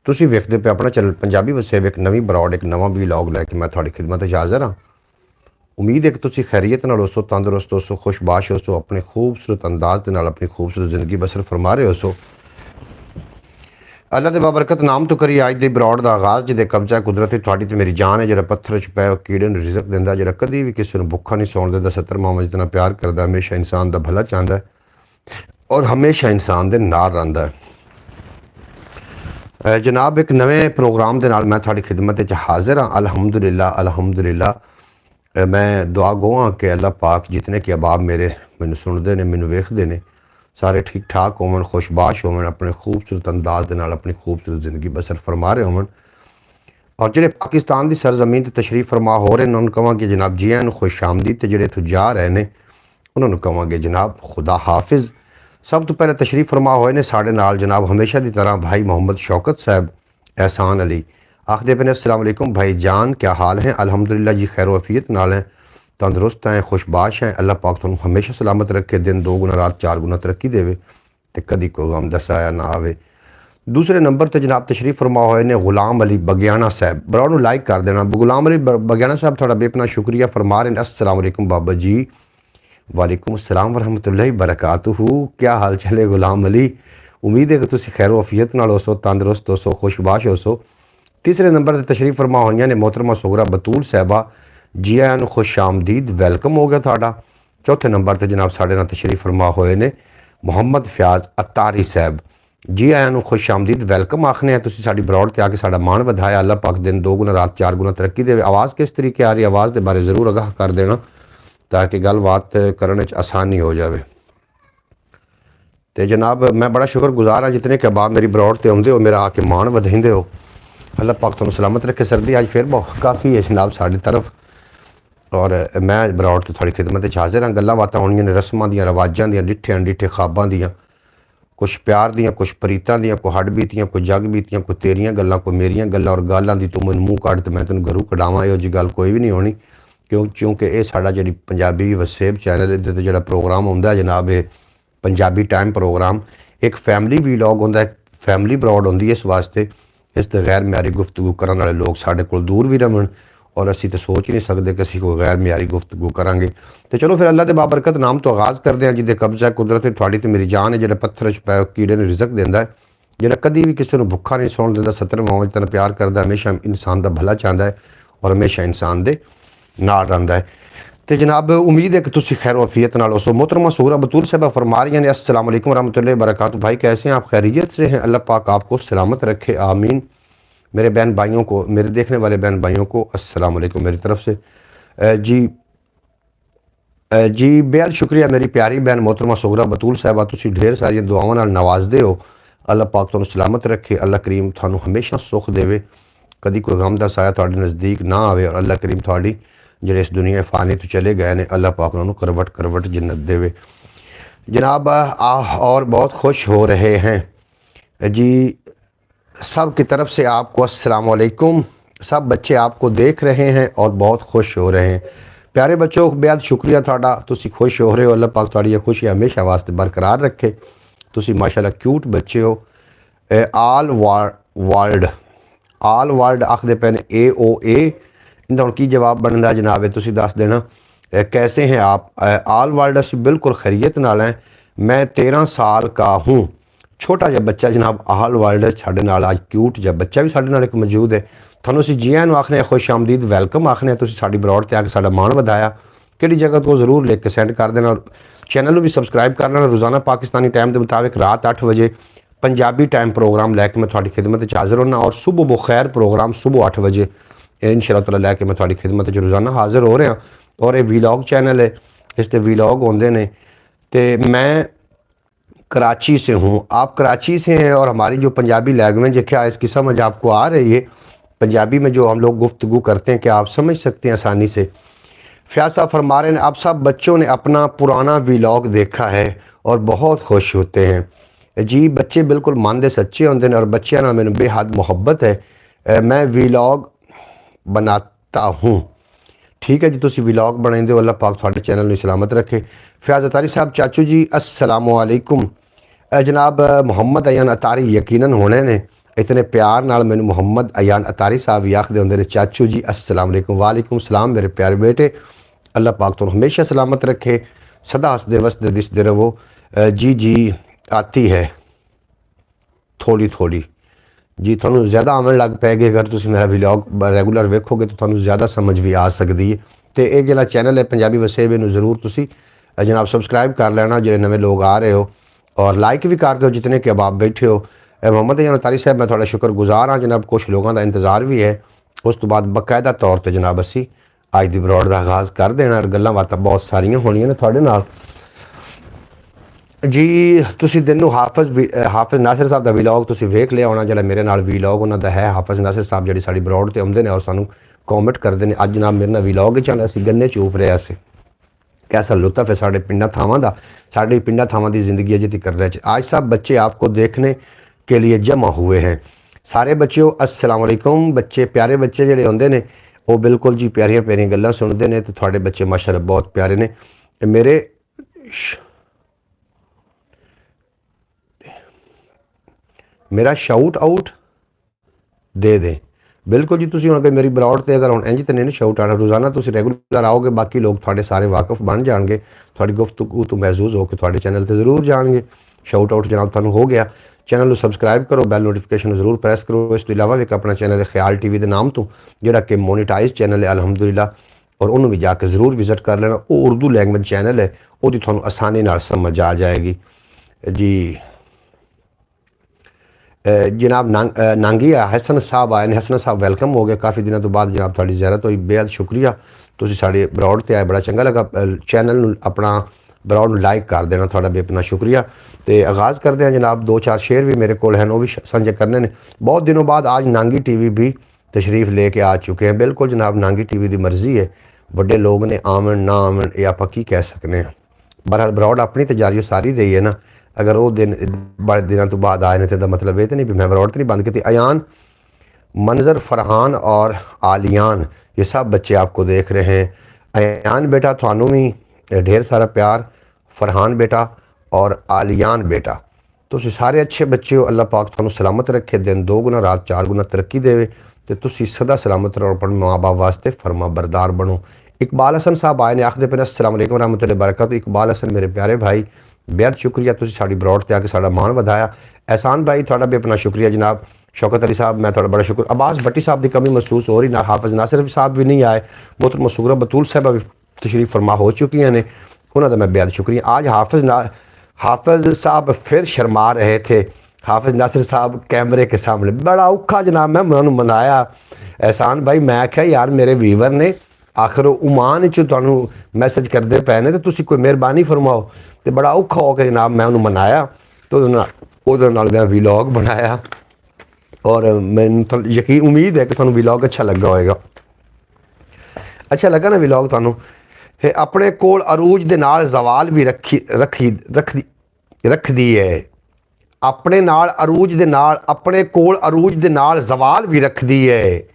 ਤੁਸੀਂ ਵੇਖਦੇ ਪਏ ਆਪਣਾ ਚੈਨਲ ਪੰਜਾਬੀ ਵਸੇਬ, ਇੱਕ ਨਵੀਂ ਬਰੌਡ, ਇੱਕ ਨਵਾਂ ਵੀਲੌਗ ਲੈ ਕੇ ਮੈਂ ਤੁਹਾਡੀ ਖਿਦਮਤ 'ਚ ਹਾਜ਼ਰ ਹਾਂ। ਉਮੀਦ ਹੈ ਕਿ ਤੁਸੀਂ ਖੈਰੀਅਤ ਨਾਲ ਹੋਸੋ, ਤੰਦਰੁਸਤ ਹੋਸੋ, ਖੁਸ਼ਬਾਸ਼ ਹੋਸੋ, ਆਪਣੇ ਖੂਬਸੂਰਤ ਅੰਦਾਜ਼ ਦੇ ਨਾਲ ਆਪਣੀ ਖੂਬਸੂਰਤ ਜ਼ਿੰਦਗੀ ਬਸਰ ਫਰਮਾ ਰਹੇ ਹੋਸੋ। ਅੱਲਾ ਦੇ ਬਾਬਰਕਤ ਨਾਮ ਤੋਂ ਕਰੀ ਅੱਜ ਦੇ ਬਰੌਡ ਦਾ ਆਗਾਜ਼, ਜਿਹਦੇ ਕਬਜ਼ਾ ਕੁਦਰਤੀ ਤੁਹਾਡੀ ਤੇ ਮੇਰੀ ਜਾਨ ਹੈ। ਜਿਹੜਾ ਪੱਥਰ 'ਚ ਪੈ ਕੀੜੇ ਨੂੰ ਰਿਜ਼ਕ ਦਿੰਦਾ, ਜਿਹੜਾ ਕਦੀ ਵੀ ਕਿਸੇ ਨੂੰ ਭੁੱਖਾ ਨਹੀਂ ਸੌਣ ਦਿੰਦਾ, 70 ਮਾਵਾਂ ਜਿਤਨਾ ਪਿਆਰ ਕਰਦਾ, ਹਮੇਸ਼ਾ ਇਨਸਾਨ ਦਾ ਭਲਾ ਚਾਹੁੰਦਾ ਹੈ ਔਰ ਹਮੇਸ਼ਾ ਇਨਸਾਨ ਦੇ ਨਾਲ ਰਹਿੰਦਾ ਹੈ। जनाब एक नवे प्रोग्राम के नाल मैं थोड़ी खिदमत हाजिर हाँ। अल्हम्दुलिल्लाह अल्हम्दुलिल्लाह। मैं दुआ गो हाँ कि अल्लाह पाक जितने कि अबाब मेरे मैनू सुनते हैं, मैनू वेखते हैं, सारे ठीक ठाक होवन, खुशबाश होवन, अपने खूबसूरत अंदाज के नाल अपनी खूबसूरत जिंदगी बसर फरमा रहे होवन। और जोड़े पाकिस्तान की सरजमीन ते तशरीफ फरमा हो रहे हैं, उन्होंने कहांगे जनाब जी आन खुश आमदीद, ते जोड़े इत्थों जा रहे हैं उन्होंने कहांगे जनाब खुदा हाफिज़। सब तो पहले तशरीफ फरमा होए ने साढ़े नाल जनाब हमेशा की तरह भाई मोहम्मद शौकत साहब एहसान अली। आखदे पे ने अस्सलाम वालेकुम भाई जान, क्या हाल है? अल्हम्दुलिल्लाह जी खैर वफ़ियत नाल हैं, तंदुरुस्त हैं, खुशबाश हैं। अल्लाह पाक तुहानू हमेशा सलामत रखे, दिन 2 गुना रात 4 गुना तरक्की देवे ते कदी कोई गम दसाया ना आवे। दूसरे नंबर पर जनाब तशरीफ फरमा होए ने गुलाम अली बगियाना साहब। बराबर लाइक कर देना। गुलाम अली बगियाना साहब थोड़ा बेपना शुक्रिया फरमा रहे हैं। अस्सलाम वालेकुम बाबा जी। वालेकुम अस्सलाम वरहमतुल्लाहि बरकातुहू। क्या हाल चले गुलाम अली? उम्मीद है कि तुसी खैर वफ़ियत नाल होसो, तंदुरुस्त होसो, खुशबाश होसो। तीसरे नंबर पर तशरीफ फरमा हुई ने मोहतरमा सोगरा बतूल साहबा। जी आया नू खुश आमदीद, वेलकम हो गया थाड़ा। चौथे नंबर पर जनाब साढ़े नाल तशरीफ फरमा हुए ने मुहम्मद फयाज अतारी साहब। जी आया नू खुश आमदीद, वेलकम आखने हैं। तुसी साडी ब्रॉड ते आके साडा मान वधाया। अल्लाह पाक दिन 2 गुना रात 4 गुना तरक्की देवे। आवाज़ किस तरीके आ रही, आवाज़ के बारे जरूर आगाह कर देना ताकि गलबात करने आसानी हो जाए। तो जनाब मैं बड़ा शुक्रगुजार हाँ जितने कि अबाब मेरी ब्रॉड ते आउंदे हो, मेरा आके मान वधाइंदे हो। अल्लाह पाक तुहानू सलामत रखे। सर्दी अज फिर बहुत काफ़ी है जनाब साड़ी तरफ, और मैं ब्रॉड ते थोड़ी खिदमत हाजिर हाँ। गल्लां बातां होणियां ने रस्मां दियां, रवाजां दियां, डिठे अनडिठे ख्वाबां दियां, कुछ प्यार दियां, कुछ प्रीतां दियां, कोई हड बीतियां, कोई जग बीतियां, कोई तेरियां गल्लां, कोई मेरियां गल्लां। और गल्लां दी तू मैनूं मूँह कढ ते मैं तैनूं घरों कढावां, इहो जी गल कोई भी नहीं होनी। क्योंकि ये साडा जी पंजाबी वसेब चैनल इधर जो प्रोग्राम होंदा जनाब, ये पंजाबी टाइम प्रोग्राम एक फैमिली वीलॉग होंदा, एक फैमिली ब्रॉड होंदी। इस वास्ते इस ते गैर म्यारी गुफ्तगू करने वाले लोग साढ़े कोल दूर भी रहन, और असी तो सोच ही नहीं सकते कि असी कोई गैर म्यारी गुफ्तगू करांगे। तो चलो फिर अल्लाह के बाबरकत नाम तो आगाज़ करते हैं, जिहदे कब्जा कुदरत थोड़ी तो मेरी जान है। जो पत्थर च पै कीड़े ने रिजक देंदा है, जो कभी भी किसी को भुखा नहीं सौण देंदा, 70 मावां जितना प्यार करता, हमेशा इंसान का भला चाहता है और हमेशा इंसान दे नाल रहिंदा है। तो जनाब उम्मीद है कि तुसी खैर वफ़ियत नाल होसो। मोहतरमा सूरा बतूल साहबा फरमा रही हैं अस्सलाम वालेकुम रहमतुल्लाहि बरकातहू। भाई कैसे हैं आप? खैरियत से हैं? अल्लाह पाक आपको सलामत रखे, आमीन। मेरे बहन भाइयों को, मेरे देखने वाले बहन भाइयों को अस्सलाम वालेकुम मेरी तरफ से। जी बेहद शुक्रिया मेरी प्यारी बहन मोहतरमा सूरा बतूल साहबा। तुसी ढेर सारी दुआवां नाल नवाजदे हो। अल्लाह पाक तुहानू सलामत रखे, अल्लाह करीम तुहानू हमेशा सुख देवे, कभी कोई गम का साया तुहाडे नज़दीक ना आवे, और अल्लाह करीम तुहाडी जिहड़े इस दुनिया फानी तो चले गए ने, अल्लाह पाक उन्होंने करवट करवट जन्नत देवे। जनाब और बहुत खुश हो रहे हैं जी, सब की तरफ से आपको अस्सलाम वालेकुम। सब बच्चे आपको देख रहे हैं और बहुत खुश हो रहे हैं। प्यारे बच्चों बेहद शुक्रिया थाड़ा, तुसी खुश हो रहे हो। अल्लाह पाक तुहाडी खुशी हमेशा वास्ते बरकरार रखे। तुसी माशाल्लाह क्यूट बच्चे हो। आल वर्ल्ड आखदे पे ने AOA, इंदा हुण की जवाब बनता जनाब, तुसी दस देना। कैसे हैं आप? आल वर्ल्ड असी बिल्कुल खैरियत नाल हैं। मैं 13 साल का हूँ। छोटा जहा बच्चा जनाब आल वर्ल्ड साढ़े नाल अज क्यूट जहा बच्चा भी साढ़े नाल एक मौजूद है। तुहानू असीं जी आयां नूं आखने खुश आमदीद, वेलकम आखने। तुसीं साडी ब्रॉड ते आके साडा मान वधाया। किहड़ी जगह तो जरूर लिख के सेंड कर देना, और चैनल भी सबसक्राइब कर लेना। रोज़ाना पाकिस्तानी टाइम के मुताबिक रात 8 बजे पंजाबी टाइम प्रोग्राम लैके मैं थोड़ी खिदमत हाजिर होना, और सुबह बुखैर प्रोग्राम सुबह 8 बजे इंशाअल्लाह ताला लैके मैं थोड़ी खिदमत रोज़ाना हाजिर हो रहा। और ये वीलॉग चैनल है, इस ते वीलॉग होंदे ने। तो मैं कराची से हूँ, आप कराची से हैं, और हमारी जो पंजाबी लैंग्वेज है क्या इसकी समझ आपको आ रही है? पंजाबी में जो हम लोग गुफ्तगू करते हैं क्या आप समझ सकते हैं आसानी से? फयाज साहब फरमा रहे हैं आप सब बच्चों ने अपना पुराना वीलॉग देखा है और बहुत खुश होते हैं। जी बच्चे बिल्कुल मन दे सच्चे होंदे ने, और बच्चों नाल मैनूं बेहद मुहब्बत है। मैं वीलॉग बनाता हूँ। ठीक है जी, तुसी वीलॉग बनाइंदे हो, अल्लाह पाक तुहाडे चैनल नूं सलामत रखे। फयाज अतारी साहब चाचू जी अस्सलाम वालेकुम। जनाब मोहम्मद अयन अतारी यकीनन होने ने। इतने प्यार नाल मैनू मुहम्मद अयान अतारी साहब भी आखते होंगे ने चाचू जी अस्सलाम वालेकुम। वालेकुम सलाम मेरे प्यारे बेटे, अल्लाह पाक तुहानू हमेशा सलामत रखे, सदा हसदे वसदे दिसदे रहो। जी जी आती है थोड़ी थोड़ी जी, थोनू ज़्यादा आवन लग पैगे अगर तुम मेरा व्लॉग रेगूलर वेखोगे तो थोनू ज़्यादा समझ भी आ सकती है। तो ये जो चैनल है पंजाबी वसेब इनू जरूर तुसी जनाब सबसक्राइब कर लेना जो नवे लोग आ रहे हो, और लाइक भी कर दो जितने कि अब आप बैठे हो। मुहम्मद अयान अतारी साहब मैं थोड़ा शुक्रगुजार हाँ जनाब, कुछ लोगों का इंतज़ार भी है। उस तो बाद बाकायदा तौर पर जनाब असी अज की ब्रॉड का आगाज़ कर देना, गल्लां बातां बहुत सारियां होणियां ने तुहाडे नाल। जी तुसी दिन नूं हाफिज़ नासिर साहब का व्लॉग तुसी वेख लिया होना, जिहड़ा मेरे नाल व्लॉग उन्हां दा है। हाफिज़ नासिर साहब जिहड़ी साडी ब्रॉड ते आउंदे ने और सानू कॉमेंट करते हैं। अज जनाब मेरे नाल व्लॉग च असीं गन्ने चूप रहे सी, कैसा लुत्फ है साढ़े पिंडा थावां दा, साड़ी पिंडा थावां की ज़िंदगी अजे तक कर रहे। आज सब बच्चे आपको देखने के लिए जमा हुए हैं। सारे बच्चों अस्सलाम वालेकुम। बच्चे प्यारे बच्चे जिहड़े होंदे ने वो बिल्कुल जी प्यारियां प्यारियां गल्लां सुनते हैं, तो थोड़े बच्चे माशाअल्लाह बहुत प्यारे ने। मेरा शाउट आउट दे दें। बिल्कुल जी, तुम अगर मेरी ब्रॉड से अगर हम इंज तो नहीं शाउट आना, रोज़ाना तुम रेगूलर आओगे, बाकी लोग थोड़े सारे वाकफ बन जाएंगे, थोड़ी गुफ्तगू तो महसूस होकर थोड़े चैनल पर जरूर जाएंगे। शाउट आउट जनाब तुहानू हो गया। चैनल को सबसक्राइब करो, बैल नोटिफिकेशन जरूर प्रेस करो। इस तो इलावा एक अपना चैनल है ख्याल टीवी के नाम तो, जोड़ा कि मोनीटाइज चैनल है अलहमदुलिल्लाह, और उन्होंने भी जाके जरूर विजिट कर लेना। वो उर्दू लैंग्वेज चैनल है, वो थोड़ा आसानी नाल समझ आ जाएगी जी। जनाब नांगी हसन साहब आए ने, हसन साहब वेलकम हो गए काफ़ी दिनों तो बाद जनाब थोड़ी ज़्यारत हुई, बेहद शुक्रिया। तुसीं साडे ब्रॉड ते आए, बड़ा चंगा लगा। चैनल अपना ब्रॉड लाइक कर देना, थोड़ा बेपना शुक्रिया। तो आगाज़ करते हैं जनाब। 2-4 शेर भी मेरे को हैं, वो भी साझे करने ने। बहुत दिनों बाद आज नांगी टीवी भी तशरीफ़ लेके आ चुके हैं। बिल्कुल जनाब नांगी टीवी की मर्जी है, बड़े लोग ने आवन ना आवन ये आप की कह सकते हैं। बहरहाल ब्रॉड अपनी तो जारी सारी रही है ना, अगर वो दिन बड़े दिनों तो बाद आए ने तो मतलब ये तो नहीं भी मैं ब्रॉड तो नहीं बंद की। अयान, मंजर, फरहान और आलियान ये सब बच्चे आपको देख रहे हैं। अयान बेटा थानू भी ढेर सारा प्यार, फरहान बेटा और आलियान बेटा, तो सारे अच्छे बच्चे हो। अल्लाह पाक थानू सलामत रखे, दिन 2 गुना रात 4 गुना तरक्की देवे, तो तुसी सदा सलामत रहो, अपने माँ बाप वास्ते फरमा बरदार बनो। इकबाल हसन साहब आए ने, आखते पे अस्सलाम वालेकुम रहमतुल्लाहि बरकातहू। इकबाल हसन मेरे प्यारे भाई बेहद शुक्रिया, तुसी साडी ब्रॉड ते आके साडा मान वधाया। एहसान भाई थोड़ा भी अपना शुक्रिया जनाब। शौकत अली साहब मैं थोड़ा बड़ा शुक्र। अब्बास भट्टी साहब की कमी महसूस हो रही ना, हाफिज़ नासिर साहब भी नहीं आए, मोहतरमा मसूरा बतूल साहब भी तशरीफ फरमा हो चुकी ने, उन्होंने मैं बेहद शुक्रिया। आज हाफिज़ साहब फिर शर्मा रहे थे। हाफिज़ नासिर साहब कैमरे के सामने बड़ा औखा जनाब मैं उन्होंने मनाया। एहसान भाई मैं आख्या यार मेरे वीवर ने आखिर उमान च तुहानू मैसेज करते पे ने, तो तुसी कोई मेहरबानी फरमाओ, तो बड़ा औखा होकर जनाब मैं उन्होंने मनाया, तो मैं व्लॉग बनाया, और मैनू यकीन उम्मीद है कि तुहानू व्लॉग अच्छा लगा होएगा। अच्छा लगा ना व्लॉग तुहानू? अपने कोल अरूज दे नाल जवाल भी रखदी है, अपने नाल अरूज दे नाल, अपने कोल अरूज दे नाल जवाल भी रखदी है,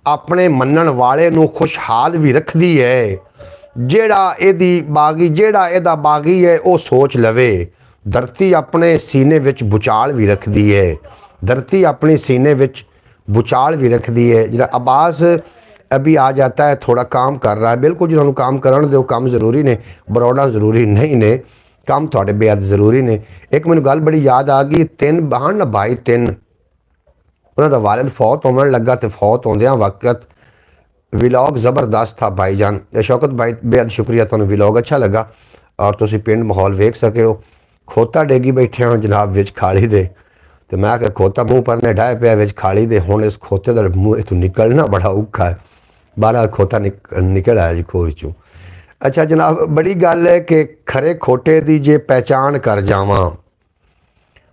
अपने मनण वाले नू खुशहाल भी रखदी है। जेड़ा एदा बागी है वो सोच लवे, धरती अपने सीने विच बुचाल भी रखदी है, धरती अपने सीने विच बुचाल भी रखदी है। जरा अब्बास अभी आ जाता है, थोड़ा काम कर रहा है। बिल्कुल जिन्होंने काम करन दो, काम ज़रूरी ने, बरौड़ा ज़रूरी नहीं ने, काम थोड़े बेहद ज़रूरी ने। एक मैंने गल बड़ी याद आ गई, 3 बहन ना भाई 3, उन्होंने वालिद फौत होने लगा, तो फौत होंदियां वक्त व्लॉग ज़बरदस्त था भाईजान। शौकत भाई बेहद शुक्रिया, तुहानू व्लॉग अच्छा लगा और तुसी पिंड माहौल वेख सके हो। खोता डेगी बैठे हो जनाब विच खाली दे, तो मैं आख्या खोता मूँह भरने डाए पे विच खाली दे, हुण इस खोते का मूँह इतों निकलना बड़ा औखा है। 12 खोता निकल आया जी खोह चों। अच्छा जनाब बड़ी गल है कि खरे खोटे दी जे पहचान कर जावां,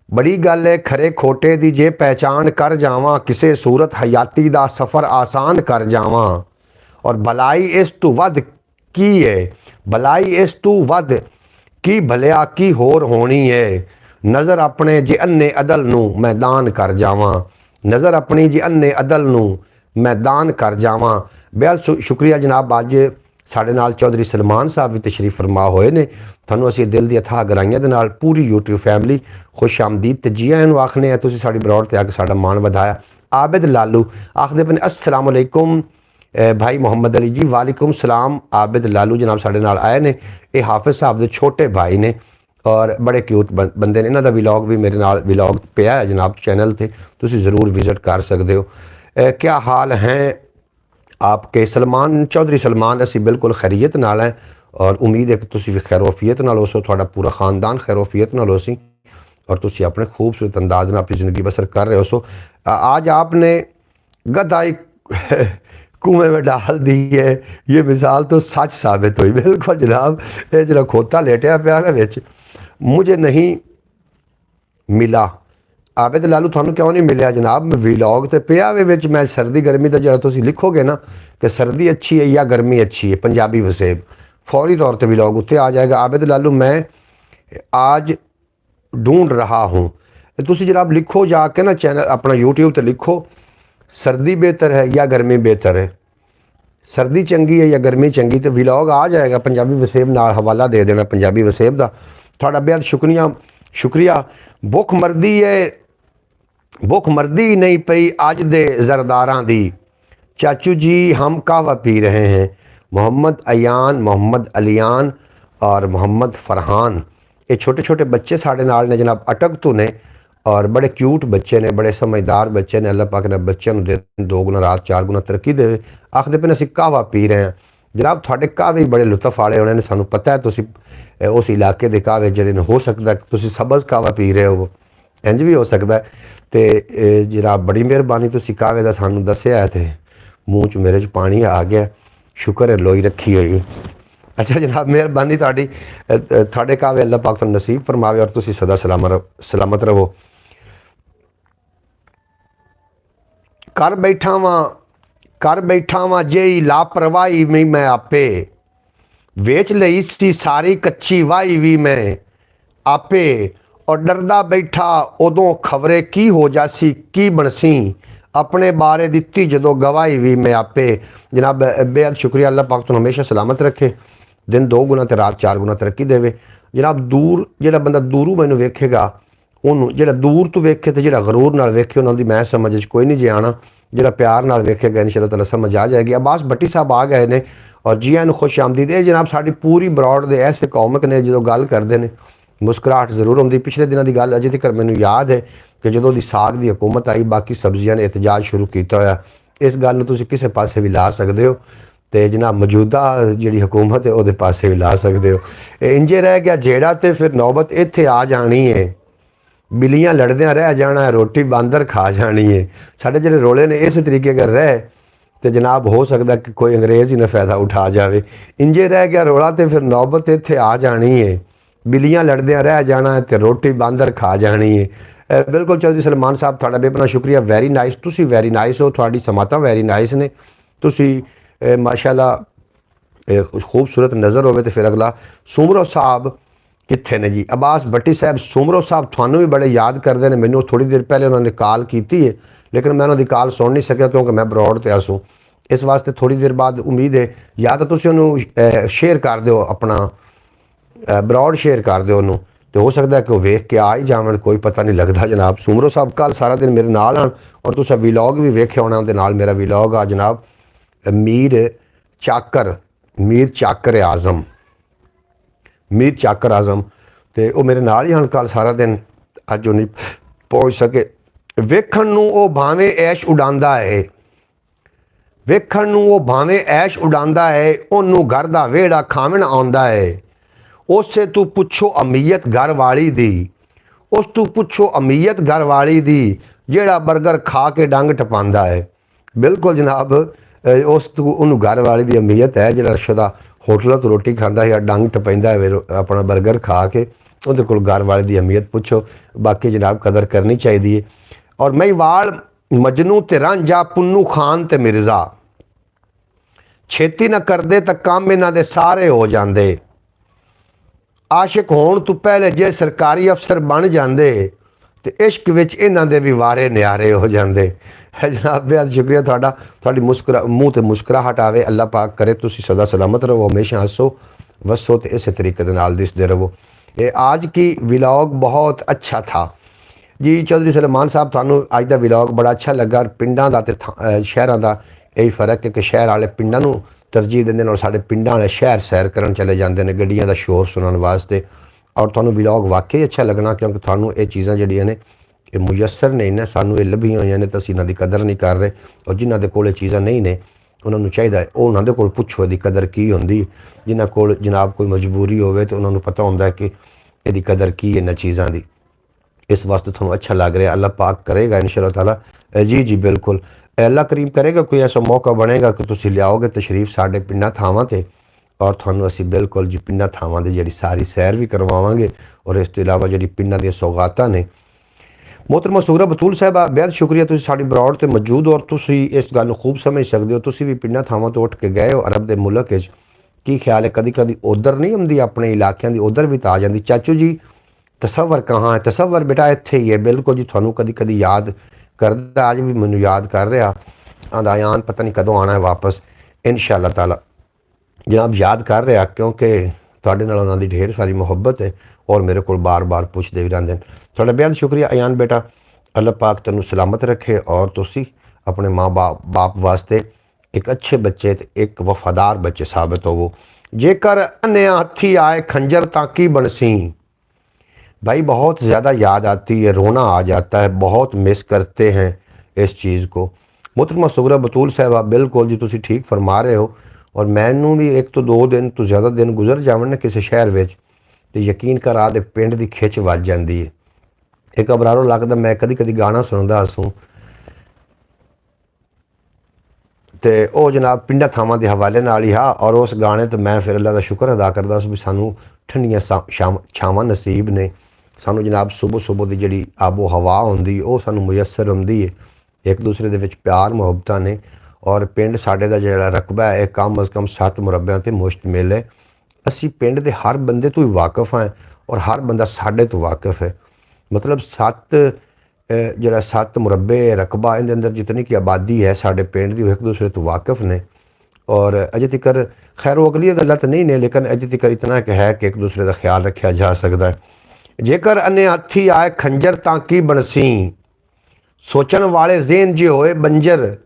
बड़ी गल है खरे खोटे दी जे पहचान कर जावां, किसे सूरत हयाती दा सफ़र आसान कर जावां, और भलाई इस तू वध की है, भलाई इस तू वध की भलिया की होर होनी है। नज़र अपने जे अन्ने अदल नू मैदान कर जावां, नज़र अपनी जे अन्ने अदल नू मैदान कर जावां। बेहद शुक्रिया जनाब। अज ਸਾਡੇ ਨਾਲ ਚੌਧਰੀ ਸਲਮਾਨ ਸਾਹਿਬ ਵੀ ਤਸ਼ਰੀਫ ਫਰਮਾ ਹੋਏ ਨੇ। ਤੁਹਾਨੂੰ ਅਸੀਂ ਦਿਲ ਦੀ ਅਥਾਹ ਗਹਿਰਾਈਆਂ ਦੇ ਨਾਲ ਪੂਰੀ YouTube ਫੈਮਿਲੀ ਖੁਸ਼ ਆਮਦੀਦ ਤੇ ਜੀ ਆਇਆਂ ਨੂੰ ਆਖਨੇ ਆ। ਤੁਸੀਂ ਸਾਡੀ ਬਰੌਡ ਤੇ ਆ ਕੇ ਸਾਡਾ ਮਾਣ ਵਧਾਇਆ। ਆबिद लालू आखदे पे अस्सलाम वालेकुम भाई मोहम्मद अली जी। वालेकुम सलाम। आबिद लालू जनाब साढ़े नाल आए ने। ये हाफिज़ साहब के छोटे भाई ने और बड़े क्यूट बंदे ने। इन्हां दा व्लॉग भी मेरे नाल व्लॉग पिया है जनाब चैनल ते, तुसीं ज़रूर विजिट कर सकते हो। क्या हाल हैं आपके सलमान चौधरी सलमान? असी बिल्कुल खैरियत नाल हैं और उम्मीद है कि तुसीं भी खैरोफियत नाल होसो, तुहाडा पूरा खानदान खैरोफियत नाल होसी और तुसी अपने खूबसूरत अंदाज में अपनी ज़िंदगी बसर कर रहे हो। सो आज आपने गदाई कुएं में डाल दी है, ये मिसाल तो सच साबित हुई। बिल्कुल जनाब, ये जरा खोता लेटिया पिया ना विच, मुझे नहीं मिला। आबिद लालू थानू क्यों नहीं मिले जनाब? व्लॉग तो पिया वे विच। मैं सर्दी गर्मी का जरा तुसी लिखोगे ना कि सर्दी अच्छी है या गर्मी अच्छी है, पंजाबी वसेब फौरी तौर पर व्लॉग उत्ते आ जाएगा। आबिद लालू मैं आज ढूंढ रहा हूँ, तुसी जनाब लिखो जाके ना चैनल अपना यूट्यूब तो लिखो सर्दी बेहतर है या गर्मी बेहतर है, सर्दी चंगी है या गर्मी चंगी, तो व्लॉग आ जाएगा। पंजाबी वसेब नाल हवाला दे देना पंजाबी वसेब का। थोड़ा बेहद शुक्रिया। भुख मरदी नहीं पई अज दे जरदारां दी। चाचू जी हम कहवा पी रहे हैं। मोहम्मद अयान, मोहम्मद अलियान और मोहम्मद फरहान, ये छोटे छोटे बच्चे साढ़े नाल ने जनाब। अटक तो ने और बड़े क्यूट बच्चे ने, बड़े समझदार बच्चे ने। अल्लाह पाक ने बच्चों दे 2 गुना रात 4 गुना तरक्की दे। आखदे पे असीं कहवा पी रहे हैं जनाब। तुहाडे कहवे बड़े लुत्फ वाले होने ने, सानू पता है तुसीं उस इलाके के कहवे जिहड़े हो सकता है तुसीं सब्ज़ कहवा पी रहे हो, इंज भी हो सकता है। तो जनाब बड़ी मेहरबानी, तुसीं कहवे दा सानू दस्सिया है ते मूँह च मेरे च पानी आ गया। शुक्र है लोई रखी हुई। अच्छा जनाब मेहरबानी तुहाडी, तुहाडे कहवे अल्लाह पाक तुहानू नसीब फरमावे और तुसीं सदा सलामत रहो। कर बैठा वां जेई लापरवाही में मैं आपे, वेच लई सी सारी कच्ची वाही भी मैं आपे, और डरदा बैठा उदों खबरे की हो जासी की बनसी, अपने बारे दिती जदों गवाही भी मैं आपे। जनाब बेहद शुक्रिया। अल्लाह पाक तुहानू हमेशा सलामत रखे, दिन 2 गुना तो रात 4 गुना तरक्की देवे। जनाब दूर जो बंदा दूरों मैनू वेखेगा उन्होंने, जो दूर तो वेखे तो जो गरूर नाल वेखे उन्होंने मैं समझ कोई नहीं जे आना, जो प्यार नाल वेखेगा इंशाअल्लाह ताला समझ आ जाएगी। अब्बास भट्टी साहब आ गए ने और जी आन खुश आमदीद। ये जनाब साड़ी पूरी ब्रॉड दे ऐसे कॉमिक ने जो गल करते हैं मुस्कुराहट जरूर आती। पिछले दिनों की गल अजे तक मैनू याद है कि जो दी साग की हुकूमत आई बाकी सब्जियां ने एहतजाज शुरू किया होया। इस गल तुसीं किसी पासे भी ला सकते हो तो जनाब मौजूदा जी हुकूमत है वो पासे भी ला सकते हो। इंजे रह गया जेड़ा तो फिर नौबत इत्थे आ जानी है, बिल्लियां लड़दियां रह जाना है, रोटी बांदर खा जानी है। साढ़े जो रोले ने इस तरीके अगर रहे तो जनाब हो सकता कि कोई अंग्रेज़ ही ना फ़ायदा उठा जाए। इंजे रह गया रोला तो फिर नौबत इत्थे आ जानी है, बिल्लियां लड़दियां रह जाना है तो रोटी बांदर खा जानी है। बिल्कुल चौधरी सलमान साहब तुहाडा बेपना शुक्रिया। वैरी नाइस, तुसी वैरी नाइस हो, तुहाडी समातां वैरी नाइस ने। तुसी माशाल्लाह खूबसूरत नज़र होवे तो फिर अगला। सुमरो साहब कित्थे ने जी? अब्बास भट्टी साहब सुमरो साहब थानू भी बड़े याद करते हैं। मैनू थोड़ी देर पहले उन्होंने कॉल की है लेकिन मैं उन्होंने कॉल सुन नहीं सकिया क्योंकि मैं ब्रॉड ते आसूँ। इस वास्ते थोड़ी देर बाद उम्मीद है या तो तुसीं उन्होंने शेयर कर दो, अपना ब्रॉड शेयर कर दो उन्होंने, तो हो सकता है कि वह वेख के आ ही जावन, कोई पता नहीं लगता। जनाब सुमरो साहब कल सारा दिन मेरे नाल आन और तुसीं व्लॉग भी वेख्या होना, उहदे नाल मेरा व्लॉग आ जनाब। मीर चाकर आज़म तो वह मेरे नाल ही हन कल सारा दिन, अज नहीं पहुँच सके। वेखण नूं वो भावें ऐश उडांदा है, वेखण नूं वो भावें ऐश उडांदा है, ओनू घर दा वेड़ा खावण आउंदा है। उससे तू पुछो अमीयत घर वाली दी, उस तू पुछो अमीयत घर वाली दी, जेड़ा बर्गर खा के डंग टपांदा है। बिल्कुल जनाब उस तू उन्होंने घर वाली की अमीयत है जो शुदा होटलों तो रोटी खाता है या डंग टपाइंदा है अपना बर्गर खा के, उहदे कोल घर वाले की अमीयत पुछो। बाकी जनाब कदर करनी चाहिए। और मई वाल मजनू ते रांझा पुन्नू खान ते मिर्ज़ा, छेती ना करदे तो काम इन्हां दे सारे हो जाते। आशिक होण तो पहले जे सरकारी अफसर बन जाते ਤੇ ਇਸ਼ਕ ਵਿੱਚ ਇਹਨਾਂ ਦੇ ਵੀ ਵਾਰੇ ਨਿਆਰੇ ਹੋ ਜਾਂਦੇ ਹੈ। ਜਨਾਬ ਬਹੁਤ ਸ਼ੁਕਰੀਆ ਤੁਹਾਡਾ, ਤੁਹਾਡੀ ਮੂੰਹ ਤੇ ਮੁਸਕਰਾਹਟ ਆਵੇ। ਅੱਲਾਹ ਪਾਕ करे ਤੁਸੀਂ ਸਦਾ सलामत रहो, हमेशा हंसो वसो तो इस तरीके के नाल दिसते रहो। ये आज की व्लॉग बहुत अच्छा था जी। चौधरी सलमान साहब थानू अज का व्लॉग बड़ा अच्छा लगा। पिंडां दा ते शहरां दा यही फर्क है कि शहर वाले पिंडां नू तरजीह देंदे और साडे पिंडां वाले शहर सैर करन चले जाते हैं गड्डियां दा शोर सुनने वास्ते। और थानू व्लॉग वाकई अच्छा लगना क्योंकि थानू ये चीज़ां जिहड़ियां ने ये मुयसर नहीं ने, सानू ये लभियां होईयां ने, तो असीं इन्हां दी कदर नहीं कर रहे। और जिन्हां दे कोल चीज़ां नहीं ने उन्होंने चाहिए वो उन्होंने कोल पुछो इहदी कदर की होंदी। जिन्हां कोल जनाब कोई मजबूरी होवे तो उन्होंने पता होंदा है कि इहदी कदर की है इन्हां चीज़ां दी। इस वास्ते थोड़ा अच्छा लग रहा। अल्लाह पाक करेगा इंशाअल्लाह ताला। जी जी बिल्कुल, अल्लाह करीम करेगा कोई ऐसा मौका बनेगा कि तुसीं लियाओगे तशरीफ साडे पिंडां थावां ते और थानू असीं बिल्कुल जी पिंडां थावां दी जिहड़ी सारी सैर भी करवावांगे। और इस तो इलावा जिहड़ी पिंडां दी सौगातां ने। मोहतरमा सूरा बतूल साहबा बहुत शुक्रिया, तुसीं साडी ब्रॉड ते मौजूद और तुसीं इस गल नूं खूब समझ सकदे हो। तुसीं भी पिंडां थावां तो उठ के गए हो अरब दे मुल्क विच, की ख्याल है कदी कदी उधर नहीं आउंदी अपने इलाकिਆਂ ਦੀ उधर भी तो आ जाती। चाचू जी तसव्वर कहाँ है? तसव्वर बेटा इत्थे ही है बिल्कुल जी। थानू कदी कदी याद करदा, अज भी मैनू याद कर रहा आंदा आयान पता नहीं कदों आना है वापस इंशाअल्लाह ताला। जनाब याद कर रहा क्योंकि तुहाडे नाल उन्हां दी ढेर सारी मुहब्बत है और मेरे को बार बार पुछदे भी रहिंदे। तुहाडा बेहद शुक्रिया अयान बेटा, अल्लाह पाक तैनूं सलामत रखे और तुसीं अपने माँ बाप वास्ते एक अच्छे बच्चे ते एक वफादार बच्चे साबित होवो। जेकर अन्या हथी आए खंजर ताकी बनसी। भाई बहुत ज़्यादा याद आती है, रोना आ जाता है, बहुत मिस करते हैं इस चीज़ को। मोहतरमा सुगरा बतूल साहबा बिल्कुल जी तुसीं ठीक फरमा रहे हो। और मैनू भी एक तो 2 दिन तो ज़्यादा दिन गुजर जावन ने किसी शहर में तो यकीन करा दे पिंड की खिच वज जाती है। एक अबरारो लगता मैं कदी कदी गाना सुनता हसूँ तो वह जनाब पिंडा थावां के हवाले नाल ही हा। और उस गाने तो मैं फिर अल्लाह का शुक्र अदा करदा भी सानू ठंडियां छावां नसीब ने। सानू जनाब सुबह सुबह की जिहड़ी आबो हवा होंदी वो सानू मुयसर होंदी है। एक दूसरे दे विच प्यार मुहब्बतां ने। और पिंड साडे दा जिहड़ा रकबा है कम अज़ कम 7 मुरब्बियां ते मुश्तमिल है। असी पिंड दे हर बंदे तो ही वाकफ हैं और हर बंदा साडे तो वाकफ है। मतलब 7 मुरब्बे रकबा इन अंदर जितनी की आबादी है साडे पिंड दी एक दूसरे तो वाकफ ने। और अजे तिकर खैर वो अगली गल्लां तो नहीं ने लेकिन अजे तिकर इतना कि है कि एक दूसरे का ख्याल रखा जा सकता है। जेकर अन्ने हथी आए खंजर तां की बनसी। सोचण वाले ज़हन जे होए बंजर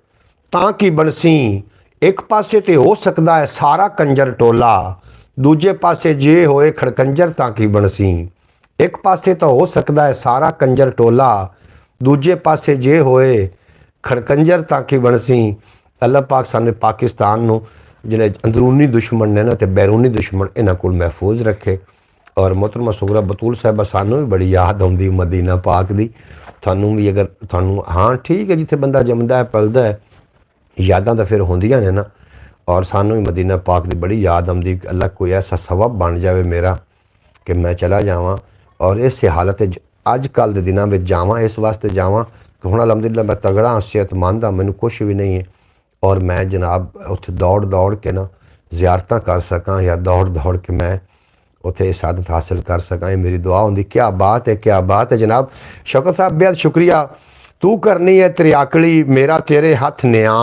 तां की बनसी। एक पासे ते हो सकता है सारा कंजर टोला, दूजे पासे जे होए खड़कंजर तां की बनसी। एक पासे तो हो सकता है सारा कंजर टोला, दूजे पासे जे होए खड़कंजर तां की बनसी। अल्लाह पाक साने पाकिस्तान नूं जिहड़े अंदरूनी दुश्मन ने ना ते बैरूनी दुश्मन इन्हां कोल महफूज रखे। और मोहतरमा सुगरा बतूल साहबा सानू भी बड़ी याद आउंदी मदीना पाक दी। थानू भी अगर थानू हाँ ठीक है जिथे बंदा जमदा है पलदा है यादां तो फिर होंदियां ने ना। और सानू भी मदीना पाक की बड़ी याद आउंदी कि अल्लाह कोई ऐसा सबब बन जाए मेरा कि मैं चला जावां और इस हालत अज कल के दिनों में जावां। इस वास्ते जावां कि हुण अलहमदुलिल्लाह मैं तगड़ा सेहतमंद हाँ, मैनू कुछ भी नहीं है और मैं जनाब उत्थे दौड़ दौड़ के ना ज़ियारतां कर सकां या दौड़ दौड़ के मैं उत्थे सादत हासिल कर सकां। ये मेरी दुआ होंदी। क्या बात है, क्या बात है जनाब। शौकत साहब बेहद शुक्रिया। तू करनी है त्रियाकड़ी मेरा तेरे हाथ न्या।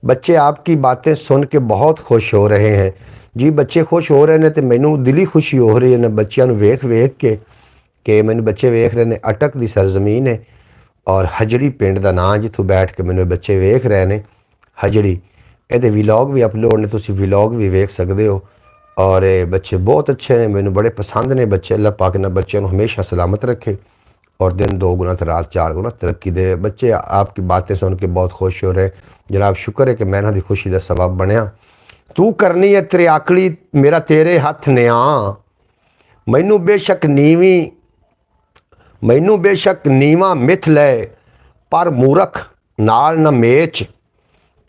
बच्चे आपकी बातें सुन के बहुत खुश हो रहे हैं जी। बच्चे खुश हो रहे हैं तो मैनू दिली खुशी हो रही है ना बच्चों वेख वेख के कि मैनू बच्चे वेख रहे हैं। अटक दी सरजमीन है और हजड़ी पिंड का नाम जिथों बैठ के मैनू बच्चे वेख रहे हैं। हजड़ी ये व्लॉग भी अपलोड ने, तुसीं व्लॉग भी वेख सकते हो। और बच्चे बहुत अच्छे ने, मैनू बड़े पसंद ने बच्चे। अल्लाह पाक इन्हां बच्चों हमेशा सलामत रखे और दिन 2 गुना तो रात 4 गुना तरक्की दे। बच्चे आपकी बातें सुन के बहुत खुश हो रहे। जनाब शुक्र है कि मैं इन्हां दी खुशी का सबब बनया। तू करनी है त्रियाकड़ी मेरा तेरे हथ न्या। मैनू बेशक नीवा मिथ ले पर मूरख नाल न मेच।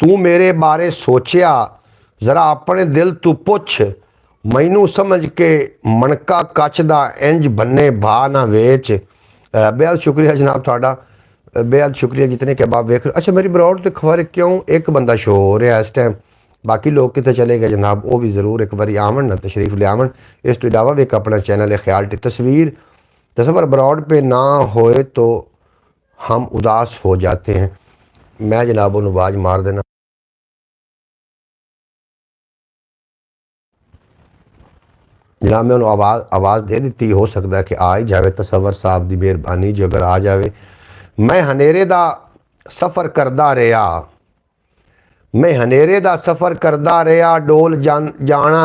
तू मेरे बारे सोचिया जरा अपने दिल तू पुछ। मैनू समझ के मणका कच दा इंज बन्ने भा ना वेच। बेहद शुक्रिया जनाब थोड़ा, बेहद शुक्रिया जितने के बाब वेख। अच्छा मेरी ब्रॉड तो खबर क्यों एक बंदा शो हो रहा है इस टाइम, बाकी लोग कितने चले गए जनाब। वो भी ज़रूर एक बार आवन ना तशरीफ ले आवन। इस तो इलावा भी एक अपना चैनल है ख्याल टी तस्वीर तसव्वुर ब्रॉड पे ना होए तो हम उदास हो जाते हैं। मैं जनाब उन्हें आवाज़ मार देना। जनाब मैं उन्होंने आवाज़ दे दी, हो सकता है कि आ ही जाए। तसव्वुर साहब की मेहरबानी जो अगर आ जाए। मैं हनेरे दा सफ़र करदा रहा, मैं हनेरे दा सफ़र करदा रहा, डोल जाना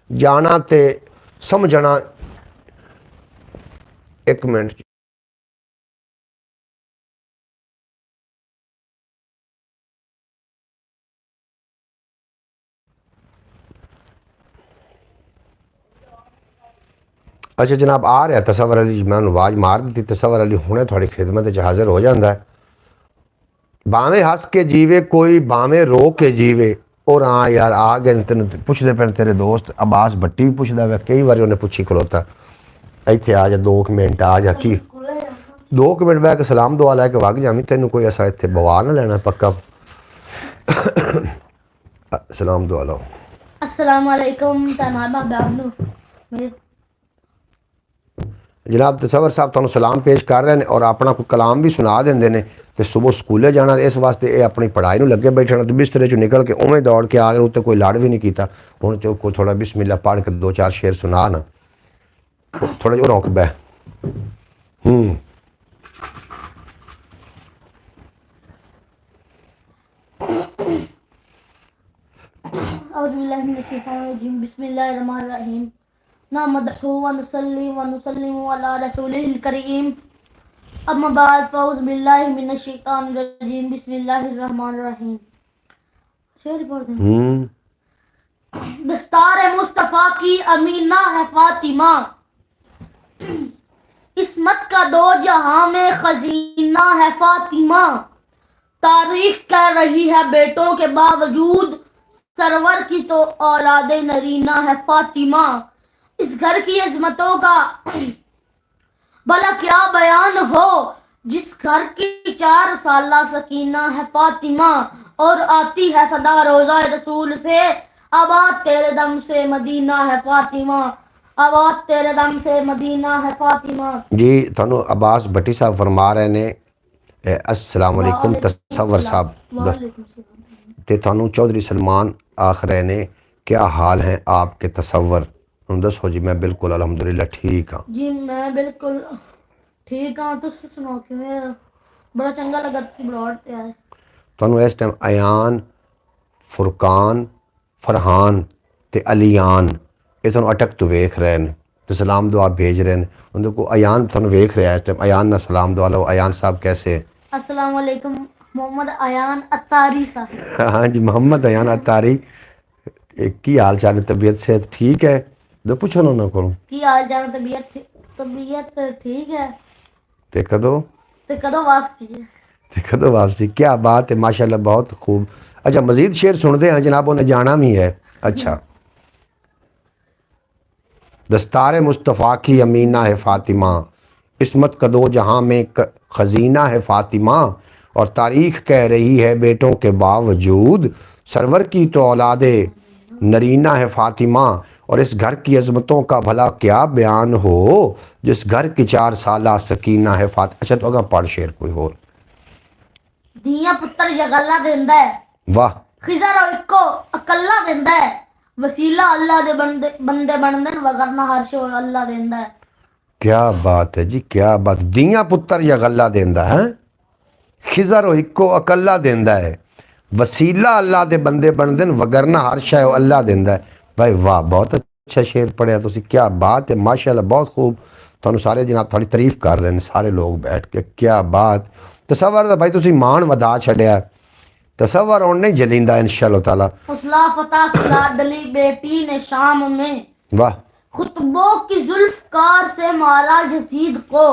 जाना ते समझना। एक मिनट। अच्छा जनाब आ रहा तसव्वुर अली, मैं आवाज़ मार दी। तसव्वुर अली हुणे थोड़ी खिदमत हाजिर हो जाता है। भावें हस के जीवे कोई, भावें रो के जीवे। और हाँ यार आ गए तेन पुछते पे तेरे दोस्त अब्बास भट्टी भी पुछदा वा, कई बार उन्हें पुछी खड़ोता इत्थे आ जा 2 मिनट आ जा। की 2 मिनट बह के सलाम दुआ लैके वग जामी, तेन कोई ऐसा इत्थे बवाल ना लेना पक्का। सलाम दुआ लो। अस्सलाम वालेकुम जनाब तसव्वुर साहब तुहानू सलाम पेश कर रहे हैं और अपना कोई कलाम भी सुना देंगे ने। तो सुबह स्कूले जाना, इस वास्ते ये अपनी पढ़ाई में लगे बैठना। तो बिस्तरे चो निकल के उवें दौड़ के आ गए, उत्ते कोई लड़ भी नहीं किया। हूँ चो कोई थोड़ा बिस्मिल्लाह पढ़ के 2-4 शेर सुना ना, थोड़ा जो रोक बह। बिस्मिल्लाहिर्रहमानिर्रहीम। नहमदुहु व नुसल्ली अला रसूलिल करीम। अम्मा बाद फ़ऊज़ु बिल्लाहि मिनश शैतानिर रजीम। बिस्मिल्लाहिर्रहमानिर्रहीम। शेर पढ़ दें। दस्तार मुस्तफ़ा की अमीना है फातिमा, इस्मत का दो जहां में खजीना है फातिमा। तारीख कह रही है बेटों के बावजूद, सरवर की तो औलादे नरीना है फातिमा। इस घर की अजमतों का भला क्या बयान हो, जिस घर की 4 साला सकीना है फातिमा। और आती है सदा रोजा रसूल से, आबाद तेरे दम से मदीना है फातिमा। आबाद तेरे दम से मदीना है फातिमा। जी थानू अब्बास भट्टी साहब फरमा रहे ने अस्सलाम वालेकुम तसव्वुर साहब। ते थानू चौधरी सलमान आख रहे ने क्या हाल है आपके तसव्वुर। दसो जी। मैं बिल्कुल अल्हम्दुलिल्लाह ठीक हाँ जी, मैं बिल्कुल ठीक हाँ। तुसी सुनाओ किवें? बड़ा चंगा लगा तुसी ब्लॉग ते आए। थानू इस टाइम अयान, फुरकान, फरहान ते अलियान ये थानू अटक तो वेख रहे हैं तो सलाम दुआ भेज रहे हैं। उन्हें को अयान थानू वेख रहा है इस टाइम। अयान ना सलाम दुआ लो। अयान साहब कैसे है? अस्सलाम वालेकुम। मोहम्मद अयान अत्तारी साहब। हाँ जी मोहम्मद अयान अत्तारी, की हाल चाल है? तबीयत सेहत ठीक है? दो पूछो ना को की हाल चाल? तबीयत ठीक है। ते कदों वापसी है? ते कदों वापसी? क्या बात है माशाल्लाह, बहुत खूब। अच्छा मजीद शेर सुनते हैं जनाब, उन्हें जाना भी है। अच्छा दस्तार मुस्तफ़ा की अमीना है फ़ातिमा, इस्मत का दो जहाँ में खजीना है फ़ातिमा। और तारीख कह रही है बेटों के बावजूद, सरवर की तो औलादे नरीना है फ़ातिमा। और इस घर की अजमतों का भला क्या बयान हो, जिस घर की 4 साला सकीना है फातिमा। अच्छा तो अगर पढ़ शेर कोई और। धीया पुत्र जगल्ला देंदा है, वाह। खिजर इको अकल्ला देंदा है। वसीला अल्लाह दे बंदे बनदे वगरना हर शो अल्लाह देंदा है। क्या बात है जी, क्या बात। दिया पुत्र या गल्ला देंदा है, खिजर इको अकल्ला देंदा है। वसीला अल्लाह दे बंदे बनदे वगरना हर शय अल्लाह देंदा है। भाई वाह, बहुत अच्छा शेर पढ़िया तुसी। क्या बात है माशाल्लाह, बहुत खूब। थानू सारे जनाब थोड़ी तारीफ कर रहे हैं सारे लोग बैठ के। क्या बात। तसव्वुर भाई तुसी मान वधा छड़िया। तसव्वुर और नहीं जलींदा इंशाअल्लाह ताला। हुस्ला फता की लाडली बेटी ने शाम में, वाह। खुतबों की जुल्फकार से मारा यजीद को।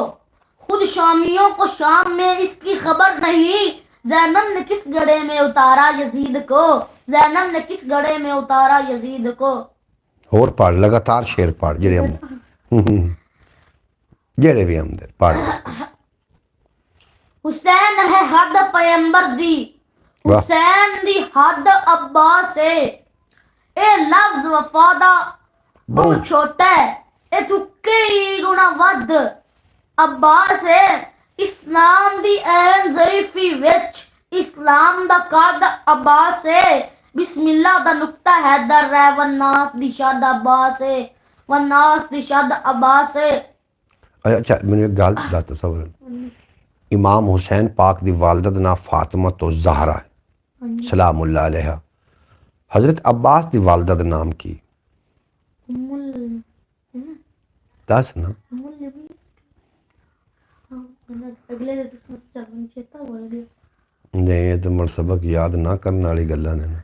खुद शामियों को शाम में इसकी खबर नहीं, जैनब ने किस गड्ढे में उतारा यजीद को। जैनब ने किस गड्ढे में उतारा यजीद को। और पढ़, लगातार शेर पढ़ जेड़े हम जेड़े भी हम पढ़। हुसैन है हद पैगंबर दी, हुसैन दी हद अब्बास से। ए लफ्ज वफादा बहुत छोटा है, ए तुक्के ही गुना वध। अब्बास है इस्लाम दी ऐन ज़ईफ़ी विच इस्लाम दा कद अब्बास है बिस्मिल्लाह दा नुक्ता हैदर है वन्नास दी शद अब्बास है वन्नास दी शद अब्बास है अच्छा मैंने एक गल दा तसव्वुर इमाम हुसैन पाक दी वालदा दा नाम फातिमा तो ज़हरा है सलामुल्लाह अलैहा हज़रत अब्बास दी वालदा दा नाम की दस ना अगले चेता बोल गया नहीं ये तो मुझे सबक याद ना करने वाली गल्लां ने ना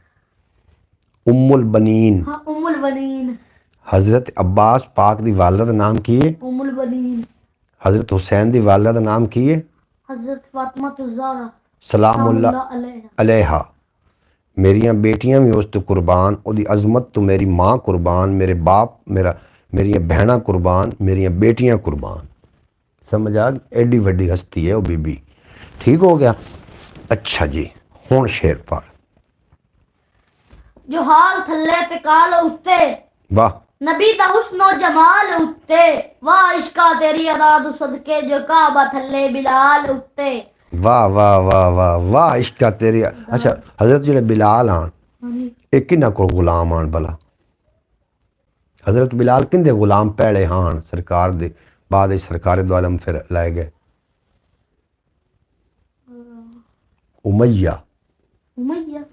उम्मुल बनीन हाँ उम्मुल बनीन हज़रत अब्बास पाक दी वालदा दा नाम की है उम्मुल बनीन हज़रत हुसैन दी वालदा दा नाम की है हज़रत फातिमा तो ज़हरा सलामुल्लाह अलैहा मेरियां बेटियां भी उस तो कुर्बान ओदी अजमत तो मेरी माँ कुर्बान मेरे बाप मेरियां भैणां कुर्बान मेरियां बेटियां कुर्बान समझ आ गई एडी वड्डी हस्ती है वो बीबी ठीक हो गया अच्छा जी हुण शेर पढ़ जो हाल थल्ले ते काल उत्ते वाह नबी दा हुस्नो जमाल उत्ते वाह इश्का तेरी अदा तू सदके जो काबा थल्ले बिलाल उत्ते वाह वाह वाह वाह वाह इश्का तेरी अच्छा हज़रत जेह्ड़े बिलाल आन एह् किन्ना कोल गुलाम आन भला हज़रत बिलाल किंदे गुलाम भैड़े हान सरकार दे बाद सरकार दो आलम फिर लाए गए उमैया उमैया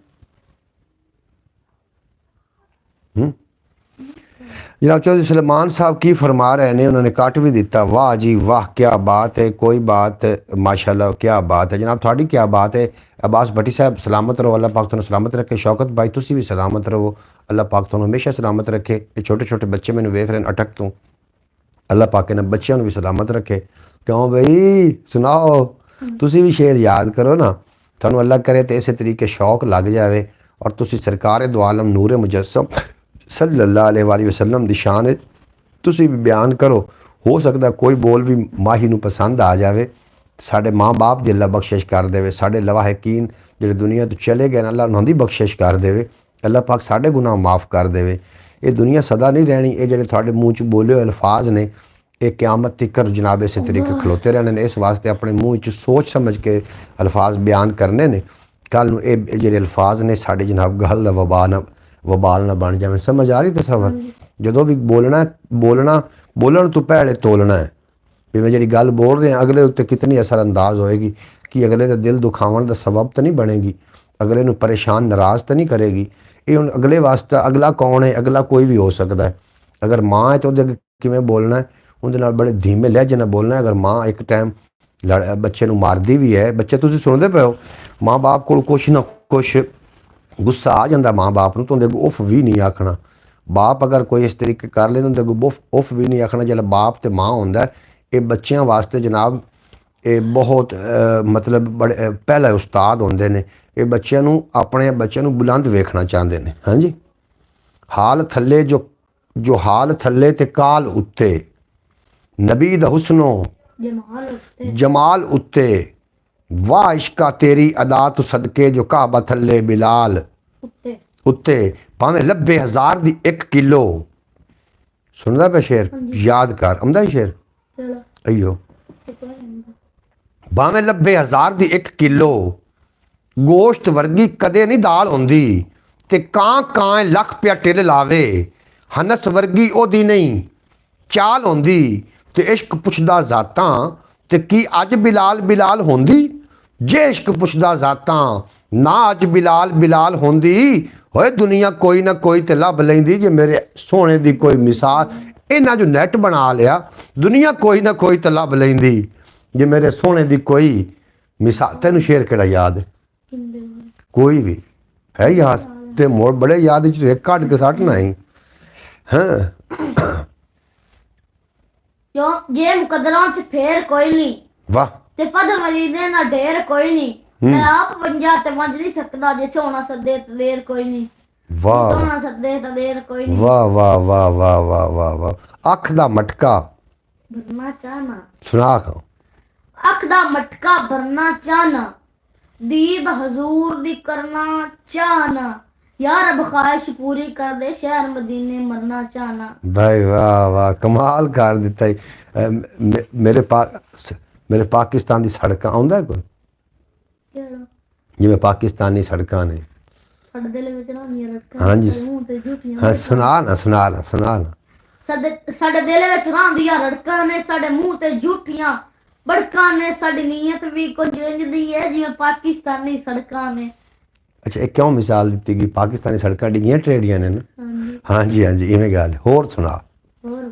जनाब चौधरी सलमान साहब की फरमा रहे हैं उन्होंने कट भी दिता वाह जी वाह क्या बात है कोई बात माशाल्लाह क्या बात है जनाब थोड़ी क्या बात है अब्बास भट्टी साहब सलामत रहो अल्लाह पाक तुहानू सलामत रखे शौकत भाई तुसी भी सलामत रहो अल्लाह पाक तुहानू हमेशा सलामत रखे ये छोटे छोटे बच्चे मैंने वेख रहे हैं अटक तू अल्लाह पाक ने बच्चों भी सलामत रखे क्यों बई सुनाओ तुसी भी शेर याद करो ना थानू अल्लाह करे तो इस तरीके शौक लग जाए और तुसी सरकार दो आलम नूर मुजस्सम सल्लल्लाहु अलैहि वसल्लम दी शान तुसी भी बयान करो हो सकता कोई बोल भी माही नू पसंद आ जाए साढ़े माँ बाप दी अल्लाह बख्शिश कर देवे साढ़े लवाहकीन जिहड़े दुनिया तो चले गए अल्लाह उन्हां दी बख्शिश कर देवे अल्लाह पाक साढ़े गुनाह माफ़ कर देवे ये दुनिया सदा नहीं रहनी ये जिहड़े थोड़े मुँह च बोले हुए अल्फाज ने ये क़यामत तिकर जनाब इस तरीके खलोते रहने ने इस वास्ते अपने मुँह च सोच समझ के अल्फाज बयान करने ने कल नूं ये जिहड़े अल्फाज ने साढ़े जनाब गल दा वबाल ना बन जाए समझ आ रही तसव्वुर जदों भी बोलण तो पहले तोलना है भी मैं जी गल बोल रहा अगले उत्ते कितनी असरअंदाज होएगी कि अगले का दिल दुखावन का सबब तो नहीं बनेगी अगले नूं परेशान नाराज़ तो नहीं करेगी ये हुण अगले वास्ते अगला कौन है अगला कोई भी हो सकता है अगर माँ है तो उहदे किवें बोलना है उहदे नाल बड़े धीमे लहजे नाल बोलना है अगर माँ एक टाइम बच्चे नूं मारदी भी है बच्चे तुसीं सुणदे पे हो माँ बाप कोल कुछ ना कुछ गुस्सा आ जाता माँ बाप नूं तो उहदे अगों उफ भी नहीं आखना बाप अगर कोई इस तरीके कर ले तो उहदे अगों उफ भी नहीं आखना जिहड़ा बाप ते माँ हुंदा ये बच्चों वास्ते जनाब ये बहुत मतलब बड़े पहले उस्ताद होंदे ने ये बच्चों नूं अपने बच्चों नूं बुलंद वेखना चाहते हैं हाँ जी हाल थल्ले जो हाल थल्ले ते काल उत्ते नबी दा हुस्नो जमाल उत्ते वाह इश्का तेरी अदा तो सदके जो काबा थल्ले बिलाल उत्ते भावें लब्बे हज़ार दी 1 किलो सुनदा पे शेर याद कर आंदा शेर अयो भावें लब्बे हज़ार दी 1 किलो गोश्त वर्गी कदे नहीं दाल होंदी ते कां लख पिया टिल लावे हनस वर्गी ओदी नहीं चाल होंदी ते इश्क पुछदा जातां ते की अज बिलाल होंदी जे इश्क पुछदा जातां ना अज बिलाल होंदी होए दुनिया कोई ना कोई ते लब लेंदी जे मेरे सोने दी कोई मिसाल इन्हां जो नैट बना लिया दुनिया कोई ना कोई ते लब लेंदी जे मेरे सोने दी कोई मिसाल तेनू शेर केड़ा याद है कोई भी है याद ते मोड़ बड़े याद एक कट के सट नहीं हाँ जे मुकदरां च फेर कोई नहीं वाह ते पद मरीदे ना ढेर कोई नहीं मैं आप वंजा ते वंज नहीं सकदा जे सोना सदे ते देर कोई नहीं वाह सोना सदे ते देर कोई नहीं वाह वाह वाह वाह वाह वाह वाह अख दा मटका भरना चाहना सुना खाओ अख दा मटका भरना चाहना दीद हजूर दी करना चाहना यार अब ख्वाहिश पूरी कर दे शहर मदीने मरना चाहना। भाई वाह वाह कमाल कर दिता जी। मेरे पाकिस्तान की सड़क आउंदा है कोई केड़ा जिवें पाकिस्तानी सड़कां ने। साडे दिल विच ना नी रखा हाँ जी। मुंह ते झूठियां हाँ सुना ना। साडे दिल विच रहांदियां रड़कां ने साडे मुंह ते झूठियां बड़कां ने साडी नीयत भी कुछ इंज दी है जिवें पाकिस्तानी सड़कां ने। अच्छा ये क्यों मिसाल दी गई पाकिस्तानी सड़कां डिगियां टेढ़ियां ने ना। हाँ जी इवें गल होर सुना। होर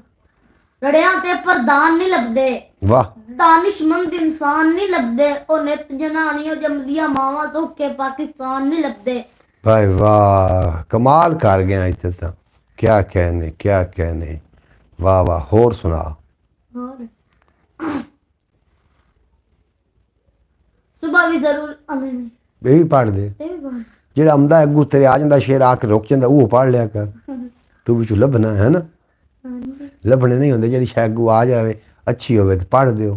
रड़ियां ते प्रधान नहीं लभदे वाह दानिशमंद इंसान नहीं लभदे ओ नित जनानियां जमदियां मावां सौखे पाकिस्तान नहीं लभदे। भाई वाह कमाल कर गया इत्थे तो क्या कहने वाह वाह होर सुना। होर सुबह भी जरूर आने ये भी पढ़ दे जेड़ा आंदा अगू तेरे आ जांदा शेर आके रुक जांदा वो पढ़ लिया कर तू विचों लभना है ना। लभने नहीं होंदे जेड़ी शायद अगू आ जावे अच्छी होवे तो पढ़ दियो।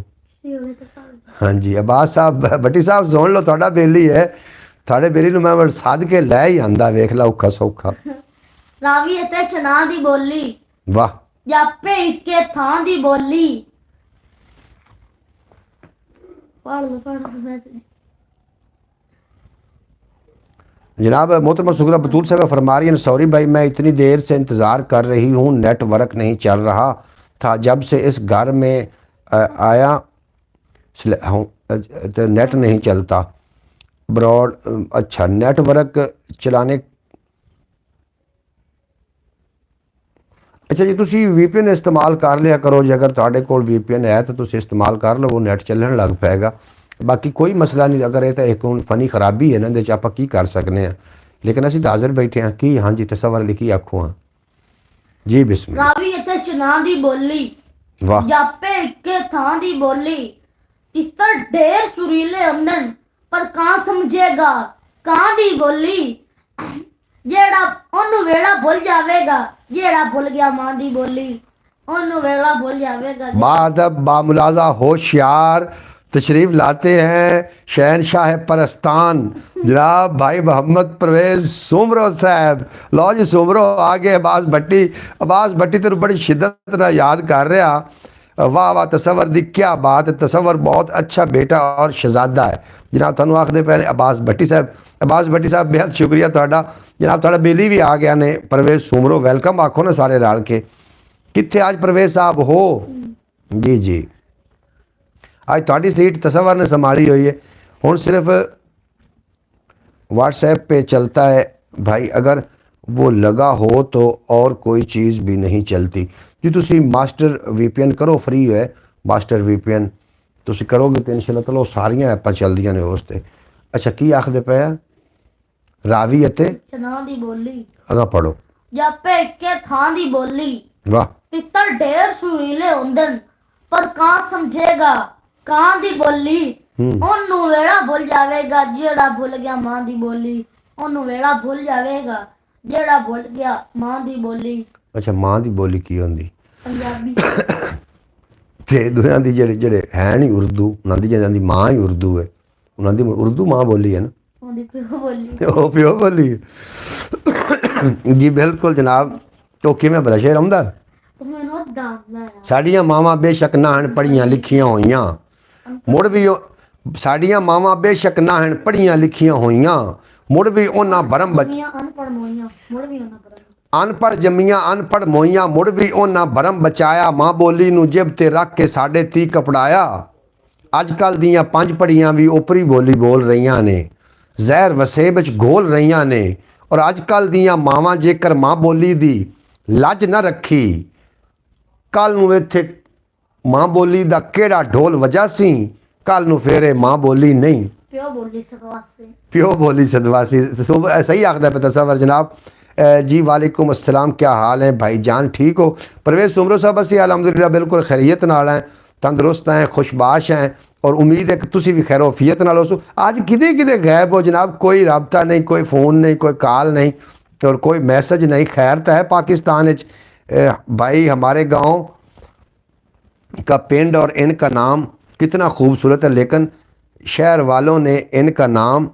हाँ जी अब्बास साहब भट्टी साहब सुन लो तुहाडा बेली है थाड़े बेली नूं मैं सद के लै ही आंदा वेख ला औखा सौखा। रावी इते चना दी बोली वाह जापे इक्के थां दी बोली। पढ़ लो मैसेज। जनाब मोहतरमा सुगरा बतूल साहब फरमा रही हैं सॉरी भाई मैं इतनी देर से इंतज़ार कर रही हूँ नेटवर्क नहीं चल रहा था जब से इस घर में आया तो नेट नहीं चलता ब्रॉड। अच्छा नेटवर्क चलाने अच्छा जी तुसी VPN इस्तेमाल कर लिया करो जे अगर तुहाडे कोल VPN है तो तुसी इस्तेमाल कर लो नेट चलन लग पेगा बाकी कोई मसला नहीं। अगर ये तो एक हुण फनी खराबी है ना इहदे च आपां की कर सकने हैं लेकिन असीं तो हाज़र बैठे हैं की। हाँ जी तसव्वुर लिखी आखो हाँ जी बिस्मिल्लाह। रावी इते चना दी बोली वाह जापे इक्के थां दी बोली इतर ढेर सुरीले अंदन पर कां समझेगा कां दी बोली जेड़ा ओनू वेला भुल जावेगा जेड़ा भुल गया मां दी बोली ओनू वेला भुल जावेगा। बादब बामुलाजा होशियार तशरीफ़ लाते हैं शहनशाह परस्तान जनाब भाई मोहम्मद परवेज़ सुमरो साहब। लो जी सुमरो आगे अब्बास भट्टी तेन बड़ी शिद्दत ना याद कर रहा। वाह वाह तसव्वुर दी क्या बात है तसव्वुर बहुत अच्छा बेटा और शहजादा है जनाब तुहानू आखदे पहले अब्बास भट्टी साहब बेहद शुक्रिया तुहाडा जनाब तुहाडा बेली भी आ गया ने परवेज़ सुमरो वेलकम आखो ना सारे रल के। कित्थे आज परवेज़ साहब हो जी जी आज तुहाडी सीट तसव्वुर ने संभाली हुई है हुण सिर्फ व्हाट्सएप पे चलता है भाई अगर वो लगा हो तो और कोई चीज़ भी नहीं चलती जी। तुसी मास्टर VPN करो फ्री है मास्टर VPN तुसी करोगे तो इंशाअल्लाह तआला सारियां ऐपां चलदियां ने उस ते। अच्छा की आखदे पे रावी अते चना दी बोली अगा पढ़ो जापे इक्के थां दी बोली वाह तितर ढेर सुरीले हुंदन पर कां समझेगा कां दी बोली ओनू वेला भुल जावेगा जेड़ा भुल गया मां दी बोली ओनू वेला भुल जावेगा जेड़ा भुल गया मां दी बोली। अच्छा मां दी बोली की होंदी पंजाबी ते दुनिया दी जेड़े है नहीं उर्दू उन्हां दी जिन्हां दी मां ही उर्दू है उन्हां दी उर्दू मां बोली है ना ओदी प्यो बोली ओ प्यो बोली है। जी बिल्कुल जनाब तो किवें भला शेर आउंदा मैनू दादा साड़ियां मावां बेशक ना हन पढ़ियां लिखियां होइयां मुड़ भी साड़ियां मावां बेशक ना हन पढ़ियां लिखियां होइयां मुड़ भी उन्हां भरम अनपढ़ मोइयां मुड़ भी उन्हां भरम अनपढ़ जम्मियां अनपढ़ मोइयां मुड़ भी उन्हां भरम बचाया मां बोली नूं जिब ते रख के साडे ती कपड़ाया। अजकल दियां पंज पढ़ियां भी ओपरी बोली बोल रहीआं ने ਜ਼ਹਿਰ ਵਸੇ ਵਿੱਚ घोल रहीआं ने और अजकल दियां मावां जेकर मां बोली दी ਲੱਜ ना रखी कल नूं इत्थे मां बोली दा किहड़ा ढोल वजा सी कल नूं फेरे मां बोली नहीं प्यो बोली सदवासे प्यो बोली सदवासी। सही आखदा पे तसव्वुर जनाब। जी वालेकुम अस्सलाम क्या हाल है भाईजान ठीक हो परवेज़ सुमरो साहब असी अलहमदुलिल्लाह बिल्कुल खैरियत नाल हैं तंदुरुस्त हैं खुशबाश हैं और उम्मीद है कि तुसी भी खैरोफियत नाल हो। आज किदे किदे गायब हो जनाब कोई रबता नहीं कोई फ़ोन नहीं कोई कॉल नहीं और कोई मैसेज नहीं। खैर तो है पाकिस्तान भाई हमारे गाँव का पिंड और इनका नाम कितना खूबसूरत है लेकिन शहर वालों ने इनका नाम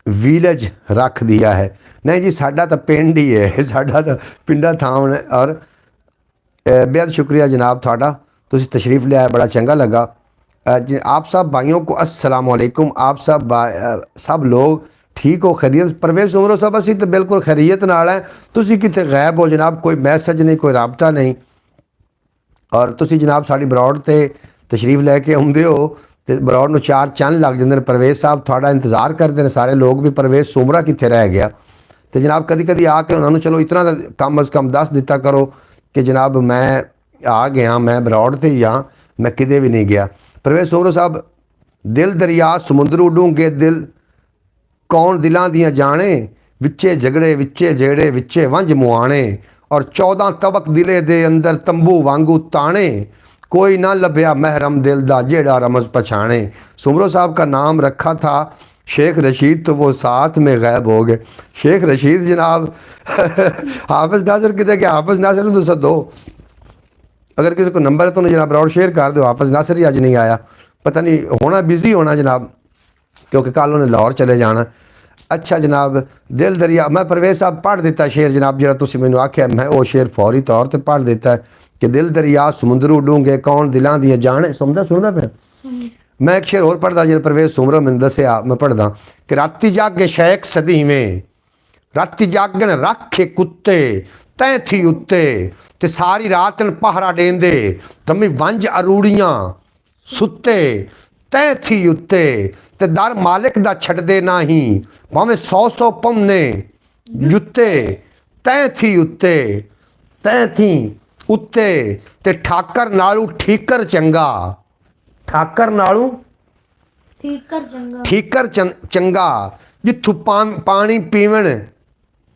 विलेज रख दिया है। नहीं जी, साडा तो पिंड ही है, साडा तो पिंडा थां है। और बेहद शुक्रिया जनाब थोड़ा, तुसी तशरीफ़ लिया, बड़ा चंगा लगा। आप सब भाइयों को अस्सलाम वालेकुम। आप सब लोग ठीक हो, खैरियत? परवेज़ उमरो साहब असी तो बिल्कुल खैरियत नाल है, तुसी किते गैब हो जनाब, कोई मैसेज नहीं, कोई राबता नहीं। और तुसी जनाब साड़ी बरौड़ ते तशरीफ़ लैके आउंदे हो तो बरौड़ नूं चार चंद लग जाते हैं। परवेज़ साहब थोड़ा इंतज़ार करते हैं सारे लोग भी, परवेज़ सुमरा कित्थे रह गया। तो जनाब कदी कदी आके उन्होंने चलो इतना कम अज़ कम दस दिता करो कि जनाब मैं आ गया, मैं बरौड़ ते ही हाँ, मैं किते भी नहीं गया। परवेज़ सुमरा साहब, दिल दरिया समुंदर डूंगे, दिल कौन दिलां दियां जाने, विच्चे झगड़े विच्चे जेड़े विच्चे वंज मुआने, और 14 तबक दिले दे अंदर तंबू वांगू ताने, कोई ना लभ्या महरम दिल दा जेड़ा रमज पछाने। सुमरो साहब का नाम रखा था शेख रशीद, तो वो साथ में गैब हो गए। शेख रशीद जनाब हाफिज़ नासिर कितने गया? हाफिज़ नासिर तो सदो, अगर किसी को नंबर है तो जनाब ब्रॉड शेयर कर दो। हाफिज़ नासिर ही अज नहीं आया, पता नहीं होना बिजी होना जनाब, क्योंकि कल उन्हें लाहौर चले जाना। अच्छा जनाब, दिल दरिया, मैं परवेज़ साहब पढ़ दिता शेर जनाब, जरा तुसी मैनू आख्या, मैं वो शेर फौरी तौर पर पढ़ दिता है कि दिल दरिया समुंदरू डूंगे, कौन दिलां दियां जाने। सुनदा पे मैं एक शेर होर पढ़दा, जिन्हें परवेज़ सुमरा मैनू दस्या, मैं पढ़दा कि राती जागे शेख सदीवें, राती जागण रखे कुत्ते तैं थी उत्ते, ते सारी रात न पहरा देंदे, तमी वंज अरूड़ियां सुत्ते तैं थी उत्ते, ते दर मालिक दा छड्डदे नाही, भावें 100 पौने जुत्ते तैं थी उत्ते, तैं थी उत्ते, ते ठाकर नालू ठीकर चंगा, ठाकर नालू ठीकर चंगा, जिथों पानी पीवण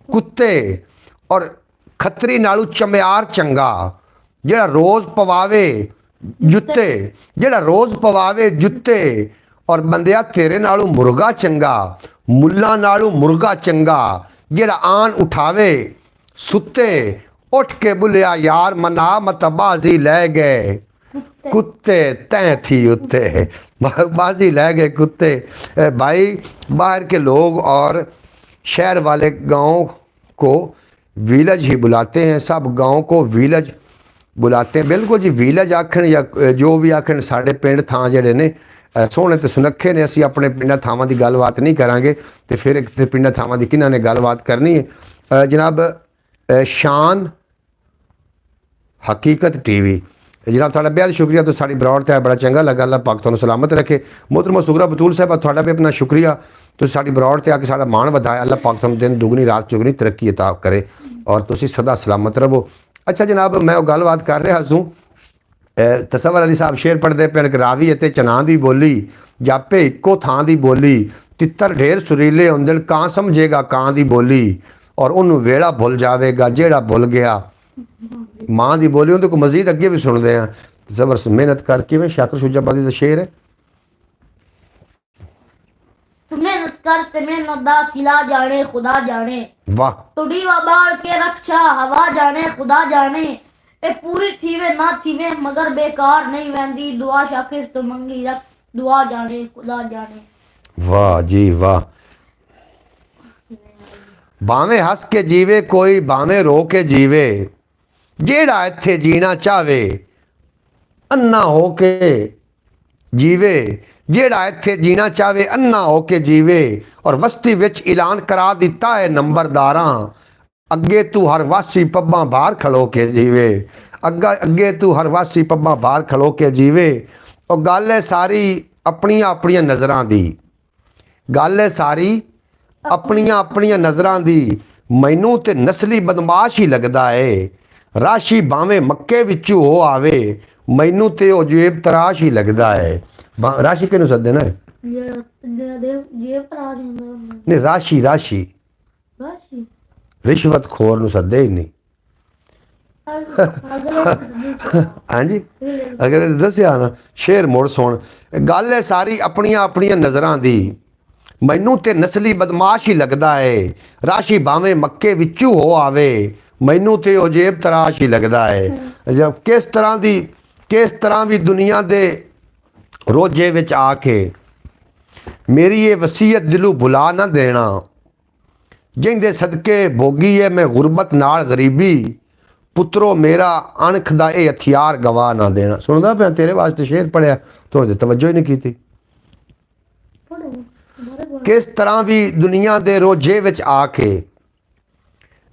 कुत्ते, और खतरी नालू चम्यार चंगा, जेड़ा रोज़ पवावे जुत्ते, जेड़ा रोज़ पवावे जुत्ते, और बंदिया तेरे नालू मुर्गा चंगा, मुल्ला नालू मुर्गा चंगा, जेड़ा आन उठावे सुत्ते, उठ के बुलिया यार मना मत बाजी लै गए कुत्ते तैं थी उत्ते, बाजी लै गए कुत्ते। भाई बाहर के लोग और शहर वाले गांव को विलेज ही बुलाते हैं, सब गांव को विलेज बुलाते हैं। बिल्कुल जी, विलेज आखन या जो भी आखन, साढ़े पिंड थां जेडे ने सोहने तो सुनखे ने, असी अपने पिंडा थावां की गलबात नहीं करांगे, तो फिर एक पिंडा थावां की किन्हां ने गलबात करनी है। जनाब शान हकीकत टीवी जनाब थोड़ा बेहद शुक्रिया, तो साड़ी बरौड़ ते बड़ा चंगा लगा, अल्लाह पाक तुहानू सलामत रखे। मोहतरमा सुगरा बतूल साहब थोड़ा भी अपना शुक्रिया, तो साड़ी बरौड़ ते आके साड़ा मान वधाया, अल्लाह पाक तुहानू दिन दुगनी रात चुगनी तरक्की अता करे, और तुसी सदा सलामत रहो। अच्छा जनाब, मैं वो गलबात कर रहा सूँ, तसवर अली साहब शेर पढ़ते पे, रावी अते चना दी बोली, जापे इक्को थां दी बोली, तित्तर ढेर सुरीले हुंदे, कां समझेगा कां दी बोली, और उन्होंने वेड़ा भुल जाएगा जेड़ा भुल गया माँ की बोली। उन्हें को मजीद अगे भी सुनते हैं, जबरदस्त मेहनत करके। मैं शाकर शुजाबादी का शेर है, मेहनत करते मेहनत दा सिला जाने खुदा जाने, वाह तुड़ी बाल के रक्षा हवा जाने खुदा जाने, ए पूरी थीवे ना थीवे मगर बेकार नहीं वहंदी, दुआ शाकिर तो मंगी रख दुआ जाने खुदा जाने। वाह जी वाह। भावें हस के जीवे कोई, भावें रो के जीवे, जेड़ा इत्थे जीना चाहे अन्ना हो के जीवे, जेड़ा इत्थे जीना चाहे अन्ना हो के जीवे, और बस्ती विच ऐलान करा दिता है नंबरदारां, अगे तू हर वासी पब्बां बाहर खड़ो के जीवे, अगे तू हर वासी पब्बां बाहर खड़ो के जीवे। और गल है सारी अपनियां अपनियां नज़रां दी, गल है सारी अपनियां अपनियां नज़रां दी, मैनू ते नस्ली बदमाश ही लगदा है, राशि भावें मक्के विचों हो आवे, मैनू ते ओ जेब तराश ही लगदा है। राशि किनू सदे ना नहीं, राशि राशि रिश्वत खोर नू सदे ही नहीं। हाँ जी, अगर दसिया ना शेर मुड़ सुन, गल है सारी अपनियां अपनियां नज़रां दी, मैनू ते नस्ली बदमाश ही लगदा है, राशि भावें मक्के विचों हो आवे, मैनू ते ओ जेब तराश ही लगदा है। जब किस तरह भी दुनिया दे रोजे विच आके मेरी ये वसीयत दिलों भुला ना देना, जिंदे सदके भोगी है मैं गुरबत नाल गरीबी, पुत्रो मेरा अणख दा ये हथियार गवा ना देना। सुनदा पिया तेरे वास्ते शेर पढ़िया तो तवज्जो ही नहीं की। किस तरह भी दुनिया दे रोजे विच आके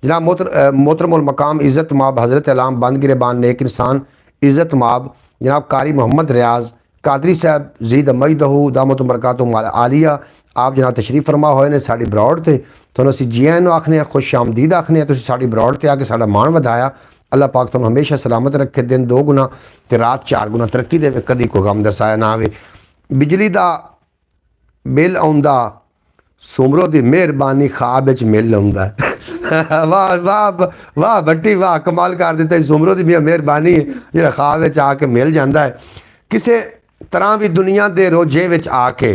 जनाब मोहतरमुल मकाम इज़्ज़त माब हज़रत अलाम बंदगिरबान नेक इंसान इज़्ज़त माब जनाब कारी मोहम्मद रियाज कादरी साहब जीद मजदहू दामत बरकातुहू आलिया आप जनाब तशरीफ फरमा होए ने साड़ी ब्रॉड ते तुहानूं असीं जी आइयां नूं आखने खुश आमदीद आखने तुसीं साड़ी ब्रॉड ते आके साडा मान वधाया। अल्लाह पाक तुहानूं हमेशा सलामत रखे, दिन 2 गुना ते रात 4 गुना तरक्की देवे, कदी कोई गम दसाया ना आवे। बिजली दा बिल आउंदा सुमरो दी मेहरबानी ख्वाब विच मिल आउंदा। वाह वाह वाह बट्टी वाह, कमाल कर दिता। सुमरो दी मेहरबानी जिहड़ा ख्वाब विच आके मिल जांदा है। किसी तरह भी दुनिया दे रोजे विच आके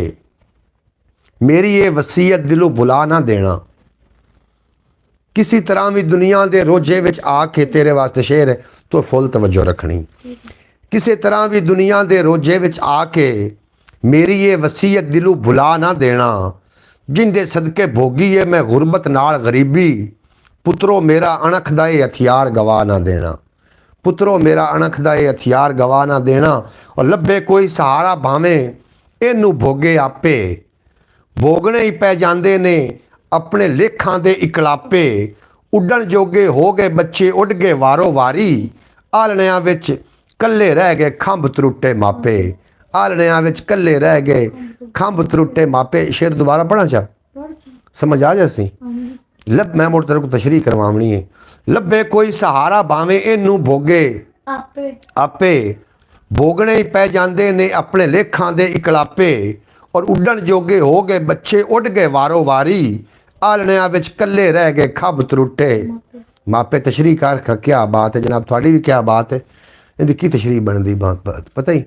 मेरी ये वसीयत दिलों भुला ना देना, किसी तरह भी दुनिया दे रोजे विच आके तेरे वास्ते शेर है तो फुल तवज्जो रखनी। किसी तरह भी दुनिया दे रोजे विच आके मेरी ये वसीयत दिलों भुला ना देना, जिंदे सदके भोगी है मैं गुरबत नाल गरीबी, पुत्रो मेरा अणख दा ये हथियार गवा ना देना, पुत्रो मेरा अणख दा ये हथियार गवा ना देना। और लभे कोई सहारा भावें इनू भोगे आपे, भोगने ही पै जांदे ने अपने लेखां दे इकलापे, उड्डण जोगे हो गए बच्चे उड़ गए वारो वारी, आलणियां विच कल्ले रह गए खंभ त्रुट्टे मापे, आलणियां विच कल्ले रह गए खंभ त्रुट्टे मापे। शेर दोबारा पढ़ा चा समझ आ जासी। लब मैं मुड़ तेरे को तशरीह करवावनी है। लभे कोई सहारा भावें इनू भोगे आपे, भोगने ही पै जांदे ने अपने लेखां दे इकलापे, और उड्डण जोगे हो गए बच्चे उड़ गए वारो वारी, आलणियां विच कल्ले रह गए खंभ त्रुट्टे मापे। तशरीह कर क्या बात है जनाब, थोड़ी भी क्या बात है, इहदी की तशरीह बनदी पता ही।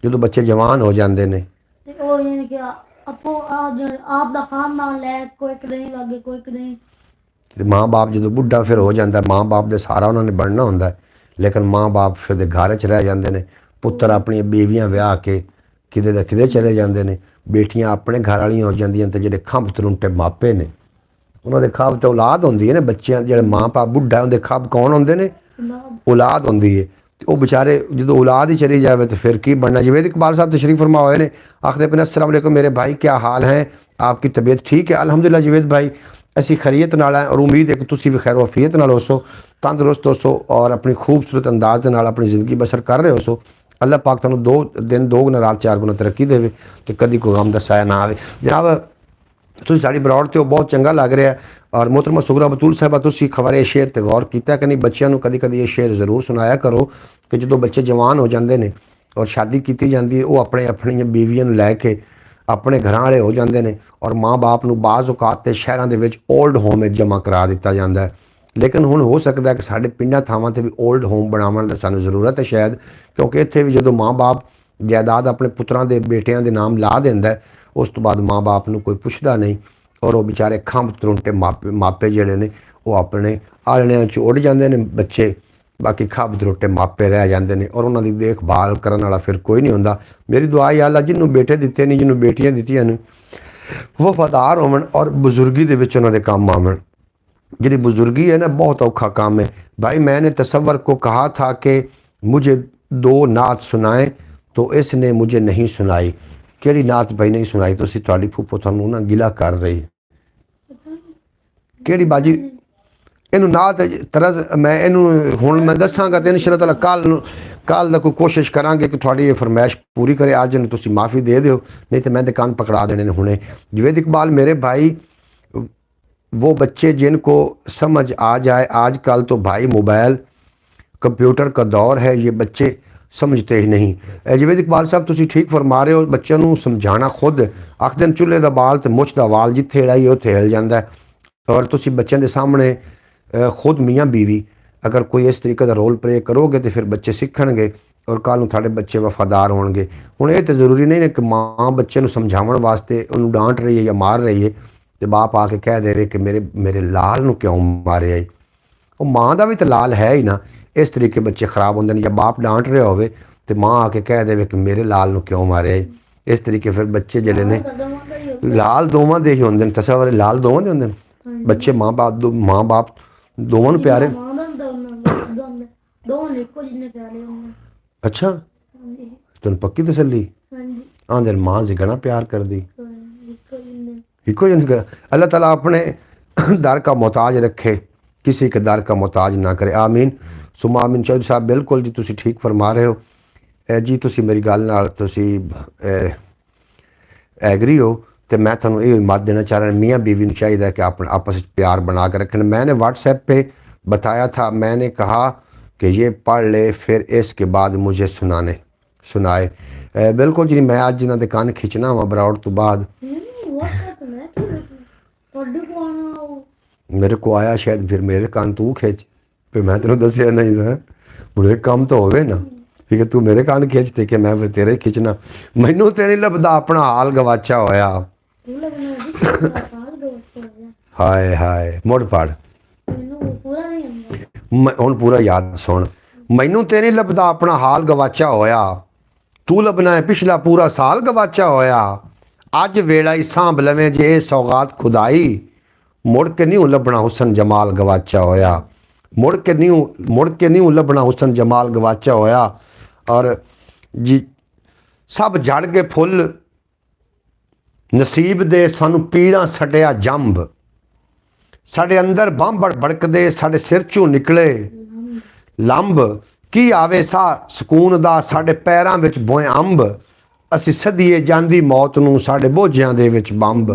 जो बच्चे जवान हो जाते हैं माँ बाप जो बुढ़ा फिर हो जाता, माँ बाप के सहारा उन्होंने बनना होंगे, लेकिन माँ बाप फिर घर च रह जाते हैं। पुत्र अपनी बीवियां ब्याह के किते किते चले जाते हैं, बेटियां अपने घर वाली हो जांदियां, ते जिहड़े खंभ त्रुंटे मापे ने उन्होंने खंभ तो औलाद होंदी है ना, बच्चों जिहड़े माँ बाप बुढ़ा उनके खंभ कौन होंदे ने, औलाद होंदी है। तो बेचारे जो औलाद ही चली जाए तो फिर की बनना। जवेद इकबाल साहब तशरीफ फरमा हुए ने, आखिर अपने अस्सलाम वालेकुम मेरे भाई, क्या हाल है, आपकी तबीयत ठीक है? अल्हम्दुलिल्लाह जवेद भाई असी खैरियत नाल है, और उम्मीद है कि तुसी भी खैर वफीयत नाल होसो, तंदुरुस्त होसो, और अपनी खूबसूरत अंदाज दे नाल अपनी ज़िंदगी बसर कर रहे होसो। अल्लाह पाक तुहानूं 2 दिन 2 गुना रात 4 गुना तरक्की देवे, तो कभी कोई गम दसाया ना आवे। जनाब तुसीं साडी ब्रॉड ते बहुत चंगा लग रहा है। और मोहतरमा सुगरा बतूल साहबा तुसीं खबर शेर ते गौर किया कि नहीं, बच्चों को कभी कभी ये शेर जरूर सुनाया करो कि जो बच्चे जवान हो जाते हैं और शादी की जाती है, वो अपने अपनी बीवियों लैके अपने घर वाले हो जाते हैं, और माँ बाप को बाज़ औकात ते शहरों के ओल्ड होम में जमा करा दिता जाता है। लेकिन हुण हो सकता है कि साढ़े पिंडां थावां ते भी ओल्ड होम बनावन दी सानूं जरूरत है शायद, क्योंकि इत्थे भी जो माँ बाप जायदाद अपने पुत्रां दे बेटियां दे नाम ला दिंदा है, उस तो बाद माँ बाप को कोई पुछदा नहीं, और वो बेचारे खंभ त्रुंटे मापे जिहड़े ने वो अपने आलणियां च उड़ जाते हैं बच्चे, बाकी खंभ त्रुंटे मापे रह जाते हैं, और उन्होंने देखभाल करने वाला फिर कोई नहीं होंदा। मेरी दुआ या अल्लाह जिन्होंने बेटे दिते नहीं, जिन्होंने बेटियां दित्तियां ने, वफादार होवन और बुजुर्गी दे विच उन्हां दे काम आवन। जिहड़ी बुजुर्गी है ना, बहुत औखा काम है भाई। मैंने तसव्वुर को कहा था कि मुझे 2 नात सुनाएं, तो इसने मुझे नहीं सुनाई। केड़ी नात भाई नहीं सुनाई? तो तुसीं तुहाडी फूफो तुहानूं ना गिला कर रही, केड़ी बाजी इनू नात तरज मैं इनू हुण मैं दसांगा तो इंशाअल्लाह ताला कल दा कोई कोशिश करांगे कि थोड़ी ये फरमाइश पूरी करे। अज ने तुसीं माफ़ी दे दिओ, नहीं तो मैं तो कान पकड़ा देने ने हुणे। जवेद इकबाल मेरे भाई, वो बच्चे जिनको समझ आ जाए, आजकल तो भाई मोबाइल कंप्यूटर का दौर है, ये बच्चे समझते ही नहीं। जवेद इकबाल साहब तुसीं ठीक फरमा रहे हो, बच्चों को समझाना खुद आखदे ने चूल्हे का बाल तो मुछ का वाल जिथे हिलाई उत्थे हिल जाता है। और तुसीं बच्चों के सामने खुद मियाँ बीवी अगर कोई इस तरीके का रोल प्ले करोगे तो फिर बच्चे सीखणगे, और कल नूं तुहाडे बच्चे वफादार होणगे। हुण ये तो जरूरी नहीं है कि माँ बच्चे को समझावन वास्ते उन्होंने डांट रही है या मार रही है, तो बाप आके कह दे कि मेरे लाल नूं क्यों मारे है। वो माँ का भी तो लाल है ही ना। इस तरीके बच्चे खराब होंगे। या बाप डांट रहे होवे तो माँ आके कह दे कि मेरे लाल नूं क्यों मारे है। इस तरीके फिर बच्चे जड़े ने कदमों का ही होता लाल दोवां दे ही होंदे ने तस्वर लाल दोवां दे होंदे ने बच्चे माँ बाप दोवां नूं प्यारे मां ਦਾ ਦੋ ਨਿੱਕੋ ਜਿੰਨੇ ਪਿਆਰੇ ਹੁੰਦੇ अच्छा ਹਾਂਜੀ तैनूं पक्की तसल्ली ਹਾਂਜੀ आंदे माँ से घना प्यार कर दी ਨਿੱਕੋ ਜਿੰਨੇ इको जन अल्लाह ताला अपने दर का मोहताज रखे किसी के दर का मोहताज ना करे आमीन सुमा आमीन चौधरी साहब बिल्कुल जी तुसी ठीक फरमा रहे हो जी तुसी मेरी गल नाल तुसी एग्री हो तो मैं तुहानूं ये मत देना चाह रहा मियाँ बीवी नूं चाहिए कि अपने आपस में प्यार बना के रखें मैंने व्हाट्सएप पे बताया था मैंने कहा कि ये पढ़ ले फिर इसके बाद मुझे सुनाए बिल्कुल जी मैं अज इन्हां दे कान खिंचना वा बराड़ तो बाद WhatsApp ਮੈਂ ਤੁਹਾਡੇ ਕੋਲ ਆਉਣਾ ਉਹ मेरे को आया शायद फिर मेरे कान तू खिंच फिर मैं तेनों दसिया नहीं था मुझे काम तो होवे ना ठीक है तू मेरे कान खिंच ते कि मैं फिर तेरे खिंचना मैनू ते नहीं लभदा अपना हाल गवाचा होया ਤੂੰ ਲੱਗਣਾ ਜੀ ਸਾਲ ਦੋਸਤ ਹੋ ਗਿਆ हाय हाय मुड़ पड़ ਮੈਨੂੰ ਪੂਰਾ ਨਹੀਂ ਆਉਂਦਾ हुण पूरा याद सुन मैनू ते नहीं लभदा अपना हाल गवाचा होया तू लभना है पिछला पूरा साल गवाचा होया अज वेला ही सांभ लवें जे ये सौगात खुदाई मुड़ के नहीं लभना हुसन जमाल गवाचा होया मुड़ के नहीं लभना हुसन जमाल गवाचा होया और जी सब जड़ के फुल नसीब दे सानू पीड़ा सड़िया जंब साडे अंदर बंब भड़कदे साडे सिर चों निकले लंब की आवे सा सकून दा साडे पैरां विच बोए अंब असी सदीए जांदी मौत नूं साडे बोझियां दे विच बंब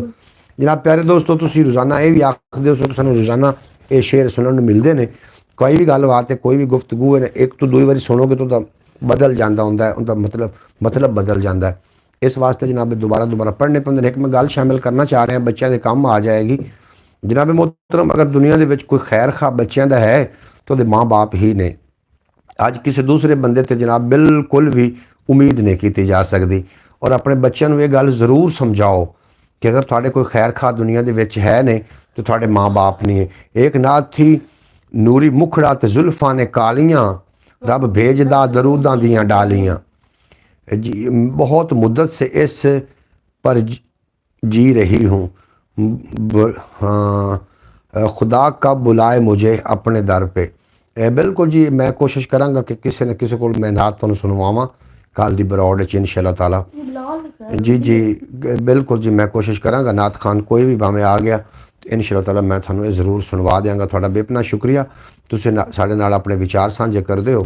जनाब प्यारे दोस्तों तुसीं रोज़ाना ये भी आखदे हो कि सानूं रोज़ाना ये शेर सुनने नूं मिलदे ने कोई भी गलबात है कोई भी गुफ्तगू है एक तो दूई बारी सुनोगे तो बदल जाता होंदा है उनका मतलब बदल जाता है इस वास्ते जनाब दोबारा पढ़ने पैंदे एक मैं गल शामिल करना चाह रहा बच्चों के काम आ जाएगी जनाब मोहतरम अगर दुनिया के कोई खैर खा बच्चों का है तो वो माँ बाप ही ने अज किसी दूसरे बंदे ते जनाब बिल्कुल भी उम्मीद नहीं की जा सकती और अपने बच्चों को ये गल जरूर समझाओ कि अगर थोड़े कोई खैर खा दुनिया के है ने तो थोड़े माँ बाप नहीं है एक नात थी नूरी मुखड़ा ते जुल्फा ने कालियाँ रब भेजदा दरूदां दियां डालियाँ जी बहुत मुद्दत से इस पर जी रही हूँ हाँ खुदा कब बुलाए मुझे अपने दर पे बिल्कुल जी मैं कोशिश करांगा कि किसी न किसी को मैं नात तुहानूं सुनवावां कल दी बरौड़ च इंशाअल्लाह ताला जी जी बिल्कुल जी मैं कोशिश करांगा नात खान कोई भी भावें आ गया इंशाअल्लाह ताला मैं थानू जरूर सुनवा देंगा थोड़ा बेपना शुक्रिया तुसीं साडे नाल अपने विचार साझे करदे हो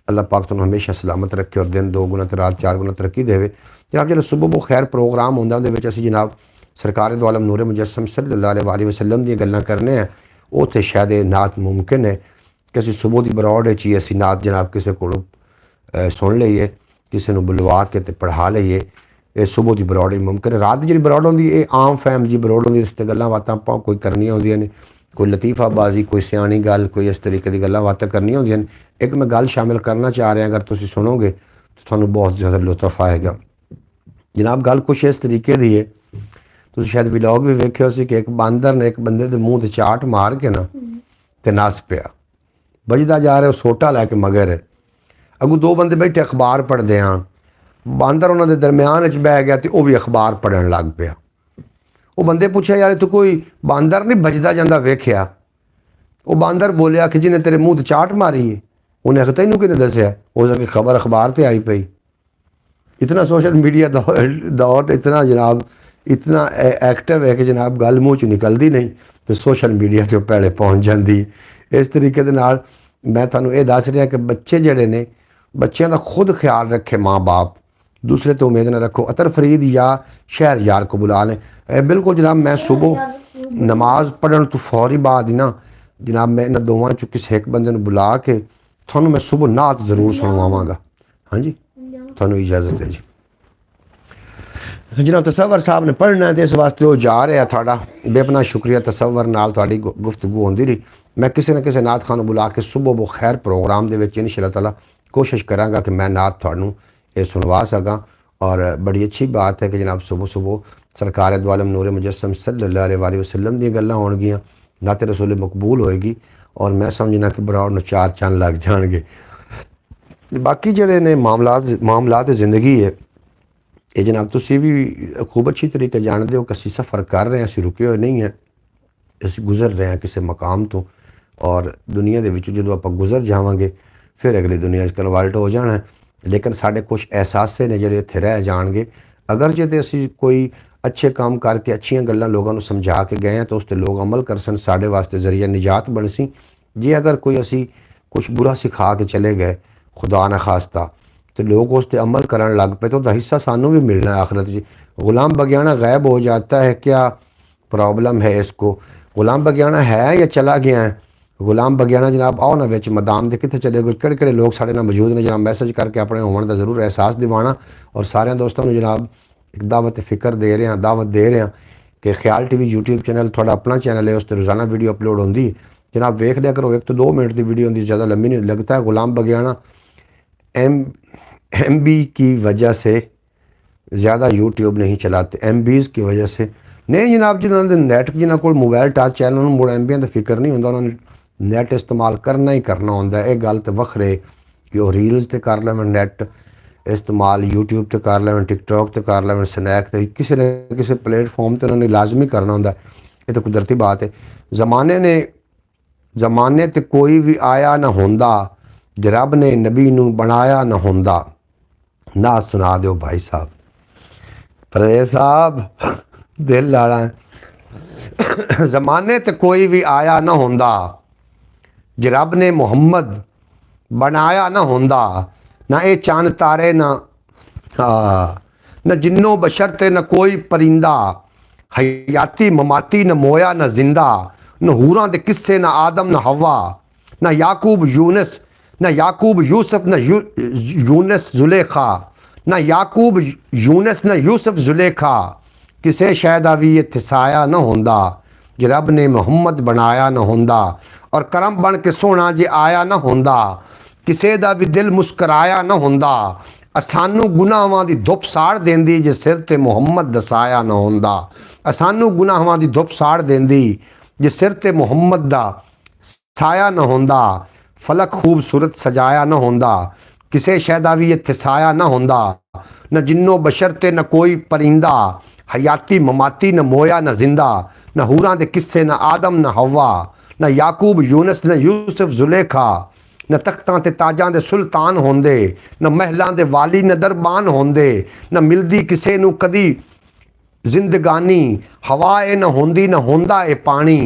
अल्लाह पाक तुहानू हमेशा सलामत रखे और दिन 2 गुना ते रात 4 गुना तरक्की देवे जनाब जो सुबह वो खैर प्रोग्राम होंदा उहदे विच असीं जनाब सरकार दो आलम नूरे मुजस्सम सल्लल्लाहु अलैहि वसल्लम दी गल्लां करने हैं उत्थे शायद नात मुमकिन है कि असीं सुबह दी बरौड़ च ही असीं नात जनाब किसी कोलों सुन लईए किसी नूं बुलवा के ते पढ़ा लईए ये सुबह की बरौड़ ही मुमकिन है रात की जी बरौड़ होंदी ये आम फैम जी बरौड़ होंदी इस ते गल्लां बातां आपां कोई करनियां होंदियां ने कोई लतीफाबाजी कोई सियाणी गल कोई इस तरीके की गल्लां बातां करनियां होंदियां ने एक मैं गल शामिल करना चाह रहा अगर तुसीं सुनोगे तो तुहानूं बहुत ज़्यादा लुत्फ आएगा जनाब गल कुछ इस तरीके की है तुसीं शायद व्लॉग भी वेखिया सी कि एक बांदर ने एक बंदे दे मूँह ते चाट मार के ना ते नस पिया बजदा जा रहा सोटा लैके मगर अगों 2 बंदे बैठे अखबार पढ़ते हैं बांदर उन्होंने दरम्यान च बह गया तो वह भी अखबार पढ़न लग पिया वो बंदे पूछा यार तू कोई बांदर नहीं बजदा जांदा वेख्या वो बांदर बोलिया कि जिन्हें तेरे मूँह ते चाट मारी है उन्हें आखिया तैनूं किहने दस्सिया हो सके खबर अखबार ते आई पई इतना सोशल मीडिया दौर इतना जनाब इतना एक्टिव है कि जनाब गल मूँह च निकलती नहीं तो सोशल मीडिया ते पहले पहुँच जाती इस तरीके दे नाल मैं तुहानूं ये दस रहा कि बच्चे जिहड़े ने बच्चों का खुद ख्याल रखे माँ बाप दूसरे तो उम्मीद न रखो अतर फरीद या शहर यार को बुला लें बिल्कुल जनाब मैं सुबह नमाज पढ़न तो फौरी बाद ही ना जनाब मैं इन्होंने दोवां चों किसी एक बंदे नूं बुला के थानू मैं सुबह नात जरूर सुनवावांगा हाँ जी थानू इजाज़त है जी जनाब तसव्वर साहब ने पढ़ना है तो इस वास्ते वो जा रहा थाड़ा बेपना शुक्रिया तसव्वर नाल तुहाडी गुफ्तगू होंदी रही मैं किसी न किसी नात खान बुला के सुबह वो खैर प्रोग्राम दे विच इंशाअल्लाह ताला कोशिश करांगा कि मैं नात थानू ये सुनवा सकां और बड़ी अच्छी बात है कि जनाब सुबह सुबह सरकार दो आलम नूरे मुजस्सम सल्लल्लाहु अलैहि वसल्लम दी गल्लां होणगियां नाते रसूल मकबूल होएगी और मैं समझना कि बरौड़ नूं 4 चंद लग जाणगे बाकी जिहड़े ने मामलात ज़िंदगी है ਇਹ ਜਨਾਬ ਤੁਸੀਂ ਵੀ ਖੂਬ ਅੱਛੀ ਤਰੀਕੇ ਜਾਣਦੇ ਹੋ ਕਿ ਅਸੀਂ ਸਫ਼ਰ ਕਰ ਰਹੇ ਹਾਂ, ਅਸੀਂ ਰੁਕੇ ਹੋਏ ਨਹੀਂ ਹੈ, ਅਸੀਂ ਗੁਜ਼ਰ ਰਹੇ ਹਾਂ ਕਿਸੇ ਮਕਾਮ ਤੋਂ। ਔਰ ਦੁਨੀਆ ਦੇ ਵਿੱਚ ਜਦੋਂ ਆਪਾਂ ਗੁਜ਼ਰ ਜਾਵਾਂਗੇ ਫਿਰ ਅਗਲੀ ਦੁਨੀਆ 'ਚ ਕਨਵਰਟ ਹੋ ਜਾਣਾ ਹੈ। ਲੇਕਿਨ ਸਾਡੇ ਕੁਛ ਅਹਿਸਾਸੇ ਨੇ ਜਿਹੜੇ ਇੱਥੇ ਰਹਿ ਜਾਣਗੇ। ਅਗਰ ਜੇ ਤੇ ਅਸੀਂ ਕੋਈ ਅੱਛੇ ਕੰਮ ਕਰਕੇ ਅੱਛੀਆਂ ਗੱਲਾਂ ਲੋਕਾਂ ਨੂੰ ਸਮਝਾ ਕੇ ਗਏ ਹਾਂ ਤਾਂ ਉਸ 'ਤੇ ਲੋਕ ਅਮਲ ਕਰ ਸਨ, ਸਾਡੇ ਵਾਸਤੇ ਜ਼ਰੀਆ ਨਿਜਾਤ ਬਣ ਸੀ। ਜੇ ਅਗਰ ਕੋਈ ਅਸੀਂ ਕੁਛ ਬੁਰਾ ਸਿਖਾ ਕੇ ਚਲੇ ਗਏ खुदा न खास्ता तो लोग उस पर अमल करने लग पे तो हिस्सा सानू भी मिलना है आखिरत जी। गुलाम बगियाना गायब हो जाता है, क्या प्रॉब्लम है इसको? गुलाम बगियाना है या चला गया है? गुलाम बगियाना जनाब आओ ना बिच मैदान के कितने चले गए, किहड़े लोग साढ़े नाल मौजूद ने जनाब मैसेज करके अपने होने का जरूर एहसास दिवाना। और सारे दोस्तों को जनाब एक दावत फ़िक्र दे रहे हैं, दावत दे रहे हैं कि ख्याल TV यूट्यूब चैनल थोड़ा अपना चैनल है, उस पर रोज़ाना वीडियो अपलोड होंगी जनाब, वेख लिया करो। 1 तो 2 मिनट की वीडियो होंगी, ज़्यादा लंबी नहीं लगता है। गुलाम बगियाना MB की वजह से ज़्यादा यूट्यूब नहीं चलाते, MBs की वजह से नहीं जनाब। जिन्होंने नैट जिन्होंने को मोबाइल टच चैनल उन्होंने मुड़ MB का फिक्र नहीं होंगे, उन्होंने नैट इस्तेमाल करना ही करना होंगे। ये गल तो वखरे कि वह रील्स तो कर लेवन, नैट इस्तेमाल यूट्यूब तो कर लेवन, टिकटॉक तो कर लेवन, स्नैक तो किसी न किसी प्लेटफॉर्म तो उन्होंने लाजमी करना होंगे। ये तो कुदरती बात है। ज़माने तो कोई भी आया ना होंदा, जे रब ने नबी नू बनाया ना होंदा। ना सुना दो भाई साहब, परवेज साहब दिल लाना है। ज़माने ते कोई भी आया ना होंदा, जे रब ने मुहम्मद बनाया ना होंदा। ना ये चंद तारे ना न जिन्नो बशर ते न कोई परिंदा, हयाती ममाती न मोया न जिंदा। न हूरां दे किस्से न आदम न हवा, न याकूब यूनुस न याकूब यूसुफ न यूनुस जुलेखा, न याकूब यूनुस न यूसुफ जुलेखा। किसे शायदा भी ये थिसाया न होंदा, जे रब ने मुहम्मद बनाया न होंदा। और करम बन के सोना जे आया न होंदा, किसे दा भी दिल मुस्कराया न होंदा। असानू गुनाहां दी धुप साड़ देंदी, जे सिर ते मुहम्मद दसाया न होंदा। असानू गुनाहां दी धुप साड़ देंदी, जे सिर ते मुहम्मद दा साया न होंदा। फलक खूबसूरत सजाया न होंदा, किसे शैदा भी इत्थे साया न होंदा। न जिन्नो बशर ते न कोई परिंदा, हयाती ममाती न मोया न जिंदा। न हूरां दे किस्से न आदम न हवा, न याकूब यूनुस न यूसुफ जुलेखा। न तख्तां ते ताजां दे सुल्तान होंदे, न महलां दे वाली न दरबान होंदे। न मिलदी किसे नू कदी जिंदगानी, हवाए न होंदी न होंदा ए पानी।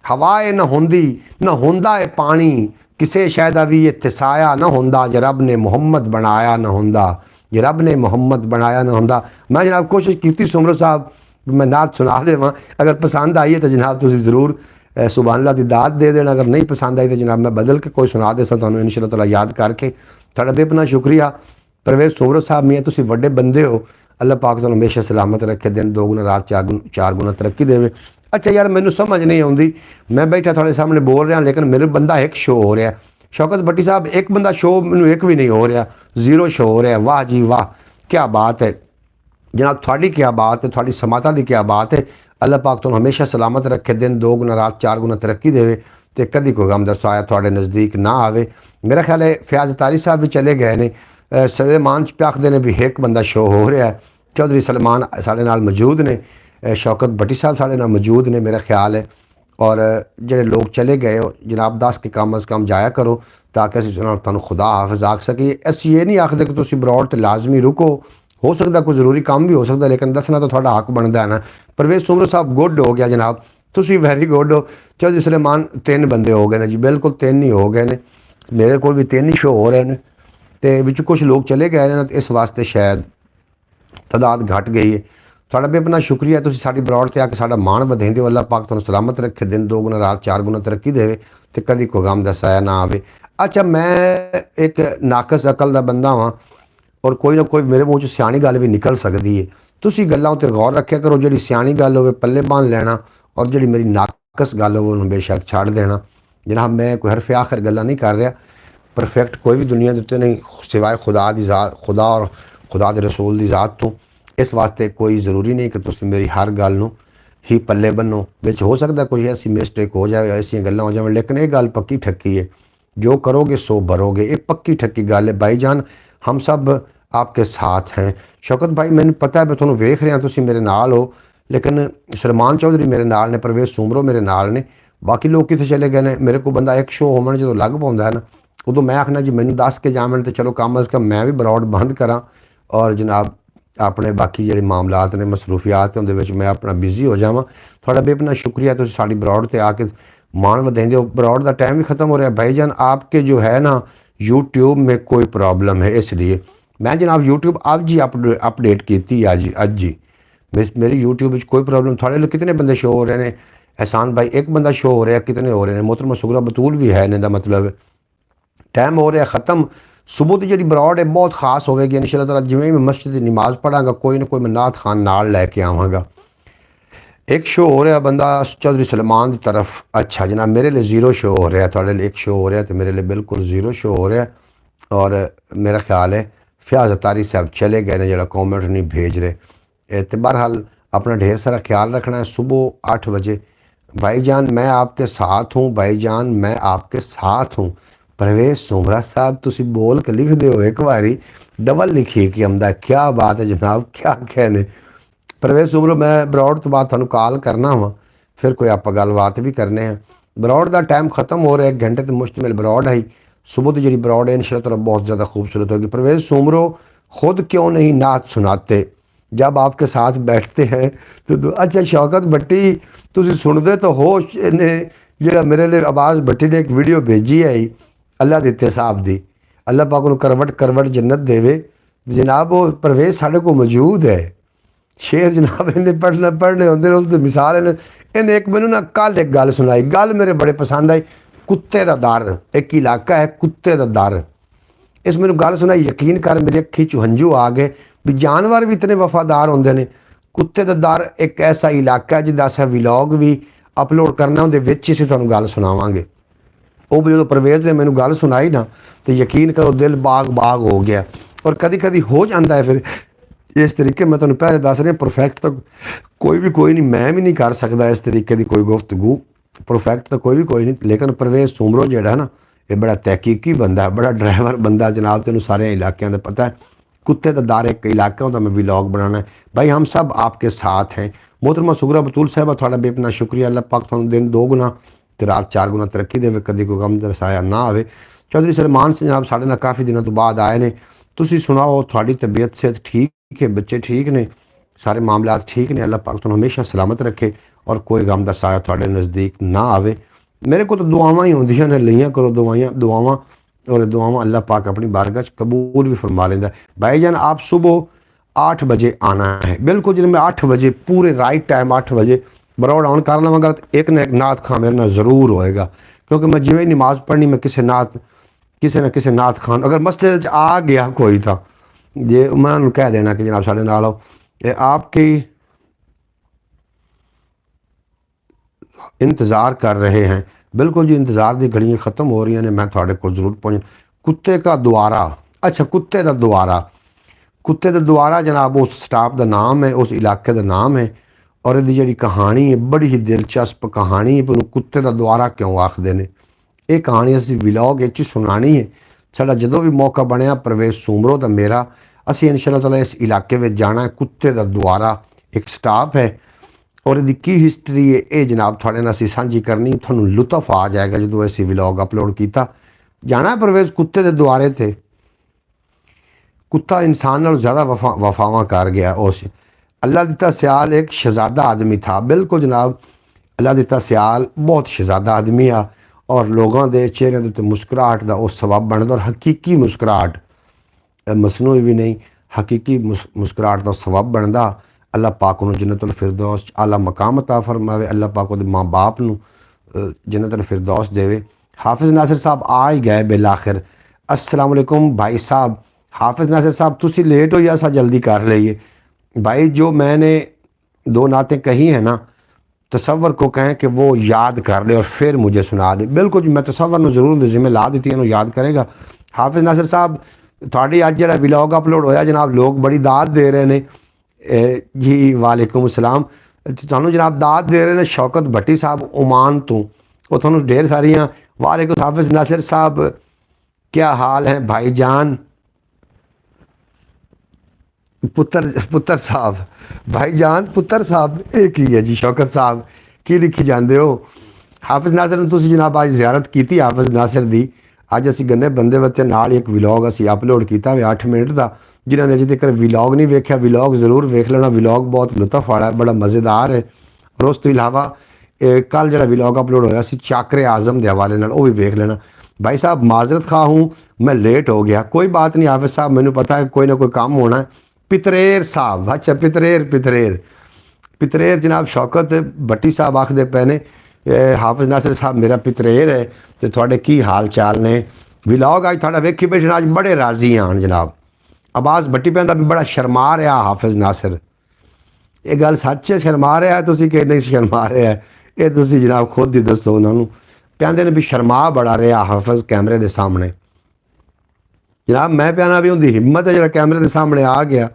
हवाए न होंदी न होंदा ए पानी, किसे शायदा भी ये तिसाया न होंदा। जे रब ने मुहम्मद बनाया न होंदा, जे रब ने मुहम्मद बनाया न होंदा। मैं जनाब कोशिश की सुमर साहब मैं नात सुना देवां, अगर पसंद आई है तो जनाब तुम ज़रूर सुभान अल्लाह की दात दे देना। अगर नहीं पसंद आई तो जनाब मैं बदल के कोई सुना दे सकता हूँ इंशाअल्लाह ताला याद करके। थोड़ा बेपना शुक्रिया परवेज सुमर साहब, मियाँ तुम वड्डे बंदे हो, अल्लाह पाक तुहानू हमेशा सलामत रखे, दिन 2 गुना रात 4 गुना तरक्की देवे। अच्छा यार मैनू समझ नहीं आती, मैं बैठा थोड़े सामने बोल रहा लेकिन मेरे बंदा एक शो हो रहा। शौकत भट्टी साहब एक बंदा शो मैनू एक भी नहीं हो रहा, 0 शो हो रहा। वाह जी वाह, क्या बात है जनाब, थोड़ी क्या बात है, थोड़ी समाता की क्या बात है। अल्लाह पाक तुहानू हमेशा सलामत रखे, दिन 2 गुना रात 4 गुना तरक्की देवे, तो कभी कोई गम दस आया थोड़े नज़दीक ना आवे। मेरा ख्याल है फयाज तारी साहब भी चले गए ने, सलेमान प्याखते ने भी एक बंदा शो हो रहा है। चौधरी सलमान साढ़े नाल मौजूद ने, शौकत भट्टी साहब साढ़े नाल मौजूद ने मेरा ख्याल है। और ਜਿਹੜੇ लोग चले गए हो जनाब दस के कम अज़ कम जाया करो ताकि ਅਸੀਂ ਤੁਹਾਨੂੰ खुदा हाफिज आख सकीए। ਅਸੀਂ ये नहीं आखते कि तुम बरौड़ तो लाजमी रुको, हो सकता कोई ज़रूरी काम भी हो सकता, लेकिन दसना तो थोड़ा हक बनता है ना। परवेज सुमर साहब गुड हो गया जनाब, तुम वैरी गुड हो। चौधरी सलेमान 3 बंदे हो गए ने जी, बिल्कुल 3 ही हो गए ने, मेरे को भी 3 ही शो हो रहे हैं। तो कुछ लोग चले गए हैं, इस वास्ते शायद तादाद घट गई है। थोड़ा भी अपना शुक्रिया, तुम साड़ी बरौड़ से आके साड़ा मान वधेंदे हो। अल्लाह पाक तुहानू सलामत रखे, दिन 2 गुना रात 4 गुना तरक्की देवे, तो कभी कोई गम दसाया ना आवे। अच्छा मैं एक नाकस अकल का बंदा हाँ, और कोई ना कोई मेरे मुँह च सियाणी गल भी निकल सकती है। तुम गल्लां उत्ते गौर रखा करो, जी सियाणी गल हो पल्ले बांध लेना, और जी मेरी नाकस गल हो बेशक छड़ देना। जनाब मैं कोई हरफ आखिर गल्लां नहीं कर रहा, परफेक्ट कोई भी दुनिया के उत्ते नहीं सिवाय खुदा की ज़ात, खुदा और खुदा के रसूल की ज़ात तो। इस वास्ते कोई ज़रूरी नहीं कि तुम मेरी हर गल नूं ही पल्ले बनो, बिच हो सकता कोई ऐसी मिसटेक हो जाए, ऐसी गल्लां हो जाए, लेकिन ये गल पक्की ठक्की है, जो करोगे सो भरोगे। ये पक्की ठक्की गल है भाईजान। हम सब आपके साथ हैं। शौकत भाई मैंने पता है मैं ਤੁਹਾਨੂੰ ਵੇਖ ਰਿਹਾ ਤੁਸੀਂ ਮੇਰੇ ਨਾਲ ਹੋ, ਲੇਕਿਨ ਸਲਮਾਨ ਚੌਧਰੀ ਮੇਰੇ ਨਾਲ ਨੇ, ਪ੍ਰਵੇਸ਼ ਸੂਮਰੋ ਮੇਰੇ ਨਾਲ ਨੇ, ਬਾਕੀ ਲੋਕ ਕਿੱਥੇ ਚਲੇ ਗਏ ਨੇ। ਮੇਰੇ ਕੋਲ ਬੰਦਾ ਇੱਕ ਸ਼ੋਅ ਹੋਵਣ ਜਦੋਂ ਲੱਗ ਪਾਉਂਦਾ ਹੈ ਨਾ, ਉਦੋਂ ਮੈਂ ਆਖਣਾ ਜੀ ਮੈਨੂੰ ਦੱਸ ਕੇ ਜਾਵਣ ਤੇ ਚਲੋ ਕਮ ਅਜ਼ ਕਮ ਮੈਂ ਵੀ ਬਰੌਡ ਬੰਦ ਕਰਾਂ ਔਰ ਜਨਾਬ ਆਪਣੇ ਬਾਕੀ ਜਿਹੜੇ ਮਾਮਲਾਤ ਨੇ ਮਸਰੂਫੀਆਤ ਉਹਦੇ ਵਿੱਚ ਮੈਂ ਆਪਣਾ ਬਿਜ਼ੀ ਹੋ ਜਾਵਾਂ। ਤੁਹਾਡਾ ਬੇਪਨਾ ਸ਼ੁਕਰੀਆ ਤੁਸੀਂ ਸਾਡੀ ਬਰੌਡ ਤੇ ਆ ਕੇ मान ਵਧਾਉਂਦੇ हो। बरौड का टाइम भी ख़त्म हो रहा है भाईजान, आपके जो है ना यूट्यूब में कोई प्रॉब्लम है, इसलिए मैं जनाब यूट्यूब अब जी अपडेट की अज जी मेरी यूट्यूब में कोई प्रॉब्लम। थोड़े लोग कितने बंदे शो हो रहे हैं, एहसान भाई एक बंदा शो हो रहा है, कितने हो रहे हैं, मोहतरमा सुगरा बतूल भी है इन्हें, मतलब टाइम हो रहा है ख़त्म। सुबह की जी बरौड है बहुत खास होगी इंशाअल्लाह ताला, जिवें मैं मस्जिद की नमाज़ पढ़ांगा कोई ना कोई मैं नात खान नाल लैके आवांगा। एक शो हो रहा बंदा चौधरी सलमान की तरफ, अच्छा जनाब मेरे लिए ज़ीरो शो हो रहा है, थोड़े लिए एक शो हो रहा है तो मेरे लिए बिल्कुल ज़ीरो शो हो रहा है। और मेरा ख्याल है फयाज़ अतारी साहब चले गए ने जरा कॉमेंट नहीं भेज रहे। तो बहरहाल अपना ढेर सारा ख्याल रखना है। सुबह 8 बजे भाईजान मैं आपके साथ हूँ, भाईजान मैं आपके साथ हूँ। परवेज़ सुमरा साहब तुसी बोल के लिख दो एक बारी, डबल लिखिए कि हमदा क्या बात है जनाब, क्या कहने। परवेज़ सुमरो मैं बरौड तो बाद थानू कॉल करना वा, फिर कोई आप गलबात भी करने हैं। बरौड का टाइम ख़त्म हो रहा है, 1 घंटे तो मुश्तमिल बरौड आई। सुबह तो जी बरौड है इंशाअल्लाह ताला बहुत ज़्यादा खूबसूरत होगी। परवेज़ सुमरो खुद क्यों नहीं नात सुनाते जब आपके साथ बैठते हैं तो अच्छा शौकत भट्टी तुसी सुनते तो हो ने जो मेरे लिए आवाज़ भट्टी ने एक वीडियो भेजी है अल्लाह दिते साहब दी, अल्लाह पाक उन्हें करवट करवट जन्नत देवे। जनाब वो परवेज़ साढ़े को मौजूद है, शेर जनाब इन्हें पढ़ने होंगे उसकी मिसाल इन्हें एक मैनू ना कल एक गल सुनाई, गल मेरे बड़े पसंद आई। कुत्ते का दर, एक इलाका है कुत्ते का दर, इस मैनू गल सुनाई यकीन कर मेरी अखी चो हंझू आ गए भी जानवर भी इतने वफादार होंगे ने। कुत्ते का दर एक ऐसा इलाका है जिसका असा व्लॉग भी अपलोड करना, उहदे विच ही तुहानू गल सुनावांगे। वो भी जो परवेज़ ने मैनू गल सुनाई ना तो यकीन करो दिल बाग बाग हो गया। और कदी कदी हो जाता है फिर इस तरीके, मैं तुहानू पहले दस रहा परफेक्ट तो कोई नहीं, मैं भी नहीं कर सकता इस तरीके की कोई गुफ्तगू, परफेक्ट तो कोई नहीं। लेकिन परवेज़ सुमरो जो है ना ये बड़ा तहकीकी बंदा है, बड़ा ड्राइवर बंदा जनाब, तेनों सारे इलाकों का पता है। कुत्ते का दर एक इलाका होता, मैं व्लॉग बनाना है भाई, हम सब आपके साथ हैं। मोहतरमा सुगरा बतूल साहब थोड़ा बेपना शुक्रिया, अल्लाह पाक तुहानू दिन 2 गुना तो रात 4 गुना तरक्की देवे, कभी कोई गम दरसाया ना आए। चौधरी सलमान से जनाब साढ़े काफ़ी दिनों तो बाद आए ने, तुसी सुनाओ थोड़ी तबीयत से ठीक है, बच्चे ठीक ने, सारे मामलात ठीक ने, अल्लाह पाक तुहानू हमेशा सलामत रखे और कोई गम दा साया थोड़े नज़दीक ना आवे। मेरे को तो दुआवां ही होंदियां ने, लिया करो दुआवां और दुआवां अल्लाह पाक अपनी बारगाह कबूल भी फरमा लेंदा। भाईजान आप सुबह 8 बजे आना है, बिल्कुल जिन्हें मैं 8 बजे पूरे राइट टाइम 8 बजे बरौड ऑन कर लवांगा तो एक ना एक नात खान मेरे ना ज़रूर होएगा, क्योंकि मैं जिवें नमाज़ पढ़नी मैं किसी ना किसी नात खान अगर मस्जिद आ गया कोई तो जे मैं उन्हें कह देना कि जनाब साढ़े नाल आओ, ये आपकी इंतज़ार कर रहे हैं। बिल्कुल जी इंतज़ार की घड़ियाँ ख़त्म हो रही हैं, मैं थोड़े को ज़रूर पहुँच। कुत्ते का द्वारा, अच्छा कुत्ते का द्वारा जनाब उस स्टाफ का नाम है, उस इलाके का नाम है। और इसकी जी कहानी है बड़ी ही दिलचस्प कहानी है, पर कुत्ते का द्वारा क्यों आखते हैं, ये कहानी असी व्लॉग इच सुनानी है। साडा जदों भी मौका बनया परवेज़ सुमरो तो मेरा असी इंशाअल्लाह ताला इस इलाके में जाना है। कुत्ते का द्वारा एक स्टाफ है और इसकी हिस्टरी है ये जनाब थोड़े नाल असीं सांझी करनी, थोनू लुत्फ आ जाएगा जो असी व्लॉग अपलोड किया। जाना है परवेज़ कुत्ते के द्वारे थे, कुत्ता इंसान नालों ज़्यादा वफावां कर गया। उस अल्लाह दिता सियाल एक शहजादा आदमी था, बिल्कुल जनाब अल्लाह दिता सियाल बहुत शहजादा आदमी आ और लोगों के चेहरे के मुस्कुराहट का उस सबब बनता, और हकीकी मुस्कुराहट मसनूई भी नहीं, हकीकी मुस्कुराहट का सबब बनता। अल्लाह पाक उन्होंने जन्नतुल फिरदौस आला मकाम अता फरमावे, अल्लाह पाक उहदे माँ बाप नूं जन्नतुल फिरदौस देवे। हाफिज़ नासिर साहब आ ही गए बिलाखिर। अस्सलाम वालेकुम भाई साहब। हाफिज़ नासिर साहब तुसी लेट हो या सा जल्दी कर लीए भाई, जो मैंने 2 नातें कही हैं ना तसव्वुर को कहें कि वो याद कर ले और फिर मुझे सुना दे। बिल्कुल जी मैं तसव्वुर में ज़रूर जिम्मे ला दी थी, याद करेगा। हाफिज़ नासिर साहब थोड़ी अज जो व्लॉग अपलोड होया जनाब लोग बड़ी दाद दे रहे हैं जी, वालेकुम सलाम। तुहानू जनाब दाद दे रहे हैं शौकत भट्टी साहब ओमान तो, वो थोनू ढेर सारियाँ वालेकुम। हाफिज़ नासिर साहब क्या हाल है भाईजान, ਪੁੱਤਰ ਪੁੱਤਰ ਸਾਹਿਬ ਭਾਈਜਾਨ ਪੁੱਤਰ ਸਾਹਿਬ ਇਹ ਕੀ ਹੈ ਜੀ ਸ਼ੌਕਤ ਸਾਹਿਬ ਕੀ ਲਿਖੀ ਜਾਂਦੇ ਹੋ। ਹਾਫਿਜ਼ ਨਾਸਰ ਨੂੰ ਤੁਸੀਂ ਜਨਾਬ ਅੱਜ ਜ਼ਿਆਰਤ ਕੀਤੀ ਹਾਫਿਜ਼ ਨਾਸਰ ਦੀ। ਅੱਜ ਅਸੀਂ ਗੰਨੇ ਬੰਦੇ ਬੱਤੇ ਨਾਲ ਹੀ ਇੱਕ ਵਲੌਗ ਅਸੀਂ ਅਪਲੋਡ ਕੀਤਾ ਵੇ 8 ਮਿੰਟ ਦਾ। ਜਿਨ੍ਹਾਂ ਨੇ ਅਜੇ ਤੱਕ ਵਲੌਗ ਨਹੀਂ ਵੇਖਿਆ ਵਲੌਗ ਜ਼ਰੂਰ ਵੇਖ ਲੈਣਾ। ਵਲੌਗ ਬਹੁਤ ਲੁਤਫ ਵਾਲਾ ਹੈ, ਬੜਾ ਮਜ਼ੇਦਾਰ ਹੈ। ਔਰ ਉਸ ਤੋਂ ਇਲਾਵਾ ਕੱਲ ਜਿਹੜਾ ਵਲੌਗ ਅਪਲੋਡ ਹੋਇਆ ਸੀ ਚਾਕਰੇ ਆਜ਼ਮ ਦੇ ਹਵਾਲੇ ਨਾਲ ਉਹ ਵੀ ਵੇਖ ਲੈਣਾ। भाई साहब माजरत खा हूँ मैं लेट हो गया, कोई बात नहीं हाफिज़ साहब, मैंने पता है कोई ना कोई काम होना है। पितरेर साहब, अच्छा पितरेर पितरेर पितरेर जनाब शौकत भट्टी साहब आखदे पे ने हाफिज़ नासिर साहब मेरा पितरेर है तो थोड़े की हाल चाल ने। विलॉग अज थोड़ा वेखी बैठे अज बड़े राजी आन जनाब। अब्बास भट्टी पैंदा भी बड़ा शर्मा रहा हाफिज़ नासिर, ये गल सच है शर्मा रहा है तुसी कि नहीं शर्मा रहा है ये तुसी जनाब खुद ही दसो उन्होंने। कहते ने भी शर्मा बड़ा रहा हाफिज़ कैमरे के सामने। जनाब मैं प्याना भी उनकी हिम्मत है जो कैमरे के सामने आ गया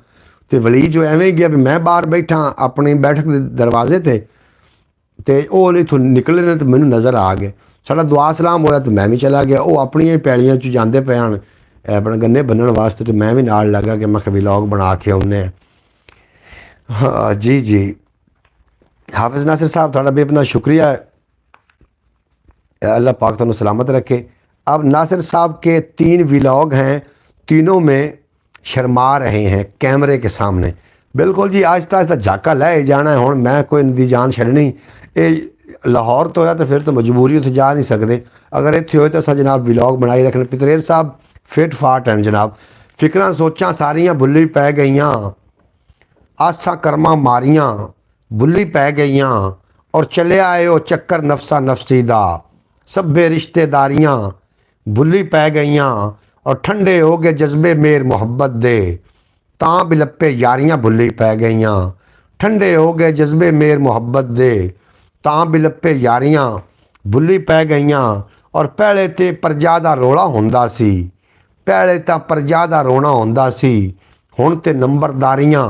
तो वली जो एवें ही गया भी मैं बाहर बैठा अपनी बैठक के दरवाजे ते वो इतों निकले ने तो मैनू नज़र आ गए। साडा दुआ सलाम होया तो मैं भी चला गया। वो अपनी पैलियां च जाते पे हैं अपने गन्ने बन्नण वास्ते तो मैं भी नाल लगा कि मैं व्लॉग बना के आउने। हाँ जी जी हाफिज़ नासिर साहब थोड़ा भी अपना शुक्रिया, अल्लाह पाक तुहानू सलामत रखे। अब नासिर साहब के 3 व्लॉग हैं, तीनों में शर्मा रहे हैं कैमरे के सामने। बिल्कुल जी आहिस्ता आहिस्ता झाका लै जाना है। हुण मैं कोई दी जान छड्डनी ये लाहौर तो होया तो फिर तो मजबूरी उत्थे जा नहीं सकते। अगर इत्थे होए तो असां जनाब व्लॉग बनाई रखने। पितरेर साहब फिट फाट हैं जनाब। फिक्रां सोचां सारियां भुल्ली पै गईयां, आसां करमां मारियां भुल्ली पै गईयां और चले आए ओ चक्कर नफसा नफसी दा। सभे रिश्तेदारियाँ भुल्ली पै गईयां और ठंडे हो गए जज्बे मेर मुहब्बत दे। तां बिलप्पे यारियां भुल्ली पै गईयां, ठंडे हो गए जज्बे मेर मुहब्बत दे। तां बिलप्पे यारियां भुल्ली पै गईयां और पहले ते प्रजा दा रोला हुंदा सी, पहले तां प्रजा दा रोना हुंदा सी, हुण ते नंबरदारियां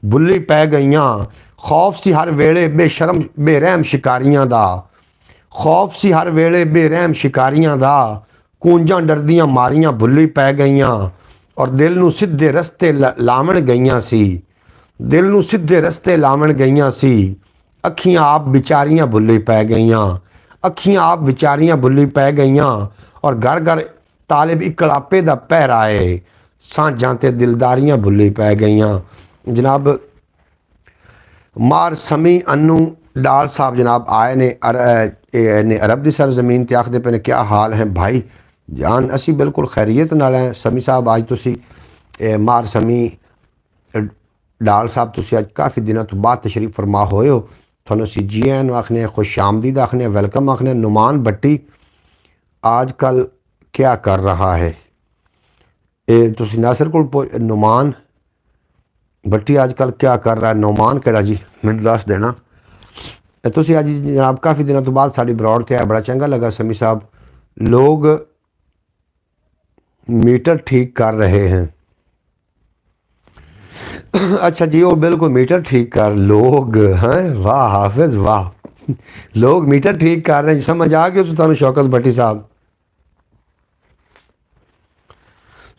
भुल्ली पै गईयां। खौफ सी हर वेले बेशरम बेरहम शिकारियां दा, खौफ सी हर वेले बेरहम शिकारियां दा। कूंजां डरदियां मारियां भुल्ली पै गईयां और दिल नूं सीधे रस्ते लावण गईयां सी, दिल नूं सीधे रस्ते लावण गईयां सी। अखियां आप विचारियां भुल्ली पै गईयां, अखियां आप विचारियां भुल्ली पै गईयां और घर घर तालिब इकलापे दा पहरा है। सांझां ते दिलदारियां भुल्ली पै गईयां। जनाब मार समी अनु डाल साहब जनाब आए ने अरब की सरजमीन ते आखते पे ने क्या हाल है भाई जान। असी बिल्कुल खैरियत नाल हैं। समी साहब अज तुसी मार समी डाल साहब तुसी अज काफ़ी दिनों तो बाद तशरीफ फरमा होए हो। थोनों असी जी एन आखने खुश आमदीद आखने वेलकम आखने। नुमान भट्टी आजकल क्या कर रहा है ये तुसी नासिर को नुमान भट्टी आजकल क्या कर रहा है। नुमान केड़ा जी मैनूं दस देना। तुसी अज जनाब काफ़ी दिनों तो बाद साड़ी ब्रॉड ते आया, बड़ा चंगा लगा। समी साहब लोग मीटर ठीक कर रहे हैं। अच्छा जी वो बिल्कुल मीटर ठीक कर लोग हैं, वाह हाफिज़ वाह, लोग मीटर ठीक कर रहे हैं। समझ आ गया तुहानूं शौकत भट्टी साहब।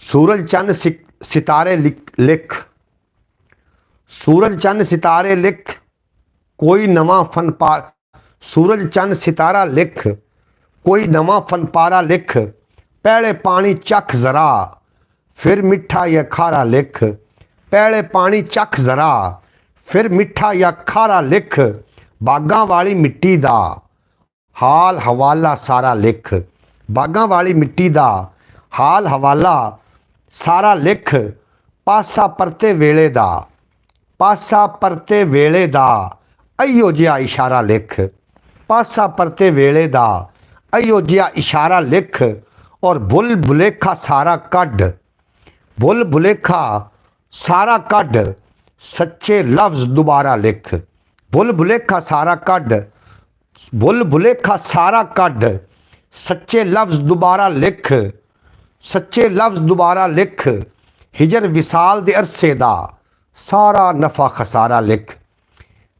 सूरज चंद सितारे लिख, सूरज चंद सितारे लिख कोई नवा फन पार, सूरज चंद सितारा लिख कोई नवा फन पारा लिख। पहले पानी चख ज़रा फिर मिठा या खारा लिख, पहले पानी चख ज़रा फिर मिठा या खारा लिख। बागां वाली मिट्टी दा हाल हवाला सारा लिख, बागां वाली मिट्टी दा हाल हवाला सारा लिख। पासा परते वेले दा, पासा परते वेले दा अयो जिहा इशारा लिख, पासा परते वेले दा अयो जिहा इशारा लिख। और भुल भुलेखा सारा कढ, भुल भुलेखा सारा कढ सच्चे लफ्ज़ दोबारा लिख, भुल भुलेखा सारा कढ, भुल भुलेखा सारा कढ सच्चे लफ्ज़ दोबारा लिख, सच्चे लफ्ज़ दोबारा लिख। हिजर विसाल दे अरसे दा सारा नफ़ा खसारा लिख।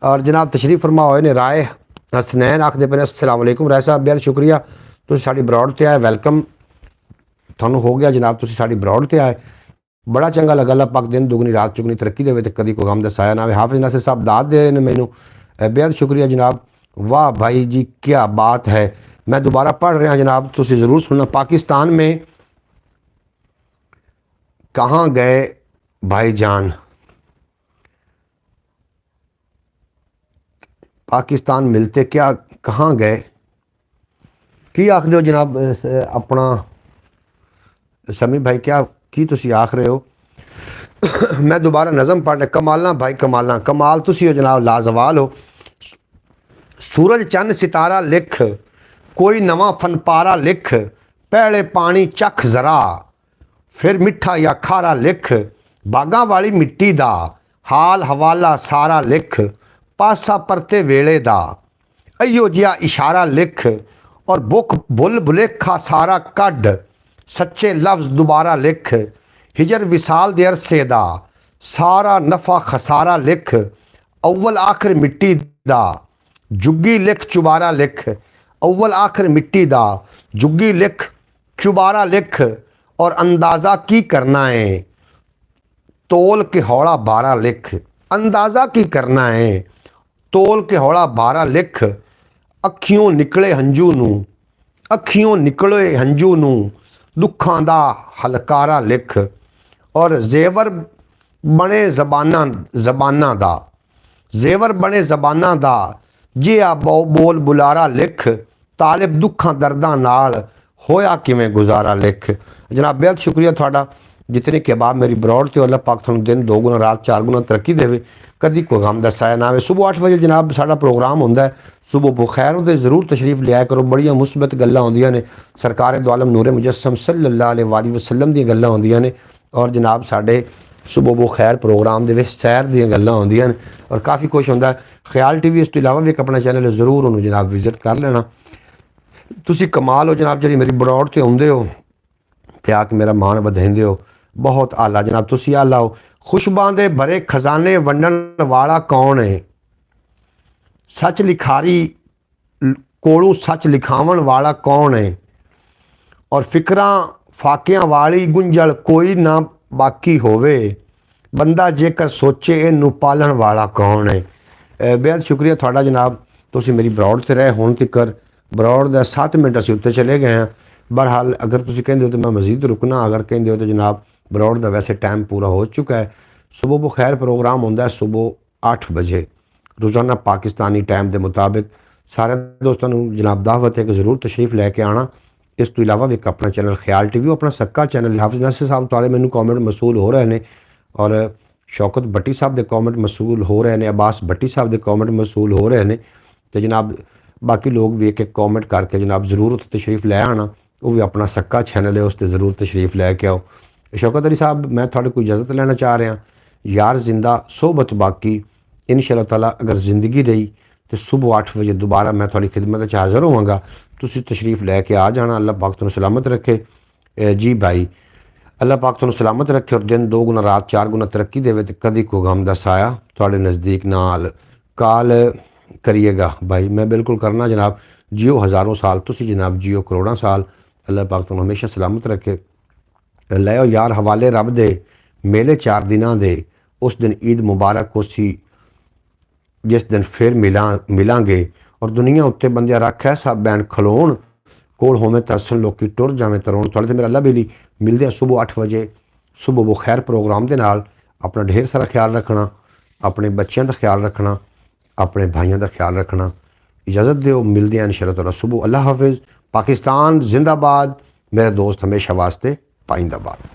और जनाब तशरीफ फरमा होए ने राय हसनैन आखदे पे अस्सलाम वालेकुम राय साहब बहुत शुक्रिया तुसीं साडी ब्रॉड ते आए वेलकम थानू हो गया जनाब तुसीं साडी ब्रॉड ते आए। बड़ा चंगा लगा। अल्लाह पाक दिन दुगनी रात चुगनी तरक्की देवे ते कदी कोई गम दा साया ना आवे। हाफिज़ नासिर साहब दाद दे रहे हैं मैनू, बेहद शुक्रिया जनाब। वाह भाई जी क्या बात है। मैं दोबारा पढ़ रहा जनाब, तुसी ज़रूर सुनना। पाकिस्तान में कहाँ गए भाईजान, पाकिस्तान मिलते क्या, कहाँ गए की आख रहे हो जनाब अपना समी भाई, क्या की तुसी आख रहे हो। मैं दोबारा नज़म पढ़ रहा। कमालना भाई कमालना, कमाल तुसी हो जनाब, लाजवाल हो। सूरज चंद सितारा लिख, कोई नवा फनपारा लिख, पहले पानी चख जरा फिर मिठा या खारा लिख, बागां वाली मिट्टी दा हाल हवाला सारा लिख, पासा परते वेले दा अयो जिहा इशारा लिख, और बुक बुल बुलेखा सारा कड, सच्चे लफ्ज़ दोबारा लिख, हिजर विसाल दे अरसे दा सारा नफ़ा खसारा लिख, अव्वल आखिर मिट्टी दा जुग्गी लिख चुबारा लिख, अव्वल आखिर मिट्टी दा जुग्गी लिख चुबारा लिख, और अंदाज़ा की करना है तोल के हौला बारा लिख, अंदाज़ा की करना है तोल के हौला बारा लिख, अखियों निकले हंजू नू, अखियों निकले हंजू नू दुखां दा हलकारा लिख, और जेवर बने जबाना दा, जेवर बने जबाना दा जिहा बोल बुलारा लिख, तालिब दुखां दर्दां नाल होया किवें गुजारा लिख। जनाब बेहद शुक्रिया थोड़ा, जितने के बाद मेरी ब्रॉड ते अल्लाह पाक तुहानू दिन 2 गुना रात 4 गुना तरक्की देवे, कदी कोई गम दा साया ना आवे। सुबह 8 बजे जनाब साडा प्रोग्राम होंदा है, सुबह बखैर होंदे ज़रूर तशरीफ लिया करो। बड़ियां मुस्बत गल्लां होंदियां ने, सरकार दो आलम नूरे मुजस्सम सल्लल्लाहु अलैहि वसल्लम दी गल्लां होंदियां ने, और जनाब साडे सुबह बखैर प्रोग्राम दे विच सैर दी गल्लां होंदियां ने, और काफ़ी कुछ होंदा है। ख्याल टीवी इस तो इलावा भी एक अपना चैनल ज़रूर उन्होंने जनाब विजिट कर लेना। तुसी कमाल हो जनाब, जी मेरी ब्रॉड ते आउंदे हो ते आके मेरा मान वधाइंदे हो, बहुत आला जनाब, तुसी आला हो। खुशबां दे भरे खजाने वंडन वाला कौन है, सच लिखारी कोलों सच लिखावन वाला कौन है, और फिक्रां फाकियां वाली गुंजल कोई ना बाकी होवे, बंदा जेकर सोचे इनू पालन वाला कौन है। बेहद शुक्रिया थोड़ा जनाब, तुसी मेरी ब्रॉड ते रहे हुण तिकर। ब्रॉड दा 7 मिनट असीं उत्ते चले गए हैं। बहरहाल अगर तुसी कहंदे हो तो मैं मज़ीद रुकना, अगर कहंदे हो तो जनाब ब्रॉड दा वैसे टाइम पूरा हो चुका है। सुबह बखैर प्रोग्राम होंदा है सुबह 8 बजे रोज़ाना पाकिस्तानी टाइम के मुताबिक। सारे दोस्तों को जनाब दावत है कि ज़रूर तशरीफ़ लैके आना। इस तो इलावा भी एक अपना चैनल ख्याल टीवी, अपना सक्का चैनल। हाफिज़ नासिर साहब तुहाडे मैनू कॉमेंट मसूल हो रहे हैं, और शौकत भट्टी साहब के कॉमेंट मसूल हो रहे हैं, अब्बास भट्टी साहब के कॉमेंट मसूल हो रहे हैं, तो जनाब बाकी लोग भी एक एक कॉमेंट करके जनाब ज़रूर उत्ते तशरीफ़ लै आना। वो भी अपना सक्का चैनल है, उस पर ज़रूर तशरीफ़ लैके आओ। शौकत अली साहब मैं थोड़े कोई इजाज़त लेना चाह रहा, यार जिंदा सोहबत बाकी, इंशाअल्लाह ताला अगर ज़िंदगी रही तो सुबह 8 बजे दोबारा मैं थोड़ी खिदमत च हाज़र होवांगा। तुसी तशरीफ़ लैके आ जाना। अल्लाह पाक तुहानू सलामत रखे। जी भाई, अल्लाह पाक तुहानू सलामत रखे, और दिन 2 गुना रात 4 गुना तरक्की देवे, तो कदी कोई गम दा साया तुहाडे नज़दीक नाल काल करिएगा। भाई मैं बिल्कुल करना जनाब। जियो हज़ारों साल, तुसी जनाब जियो करोड़ों साल। अल्लाह पाक तुहानू हमेशा सलामत रखे। लै यार हवाले रब दे मेले 4 दिनां दे, उस दिन ईद मुबारक होसी जिस दिन फिर मिलांगे, और दुनिया उत्ते बंदिया रख है सब बैन खलोण कोल होवें तरसन लोकी टुर जावें तरोण। थोड़े तो मेरा अल्लाह बेली मिलते हैं सुबह 8 बजे सुबह बखैर प्रोग्राम के नाल। अपना ढेर सारा ख्याल रखना, अपने बच्चों का ख्याल रखना, अपने भाइयों का ख्याल रखना। इजाज़त दो, मिलते हैं इंशाअल्लाह ताला सुबह। अल्लाह हाफिज़। पाकिस्तान जिंदाबाद। मेरे दोस्त हमेशा वास्ते पाइंदाबाद।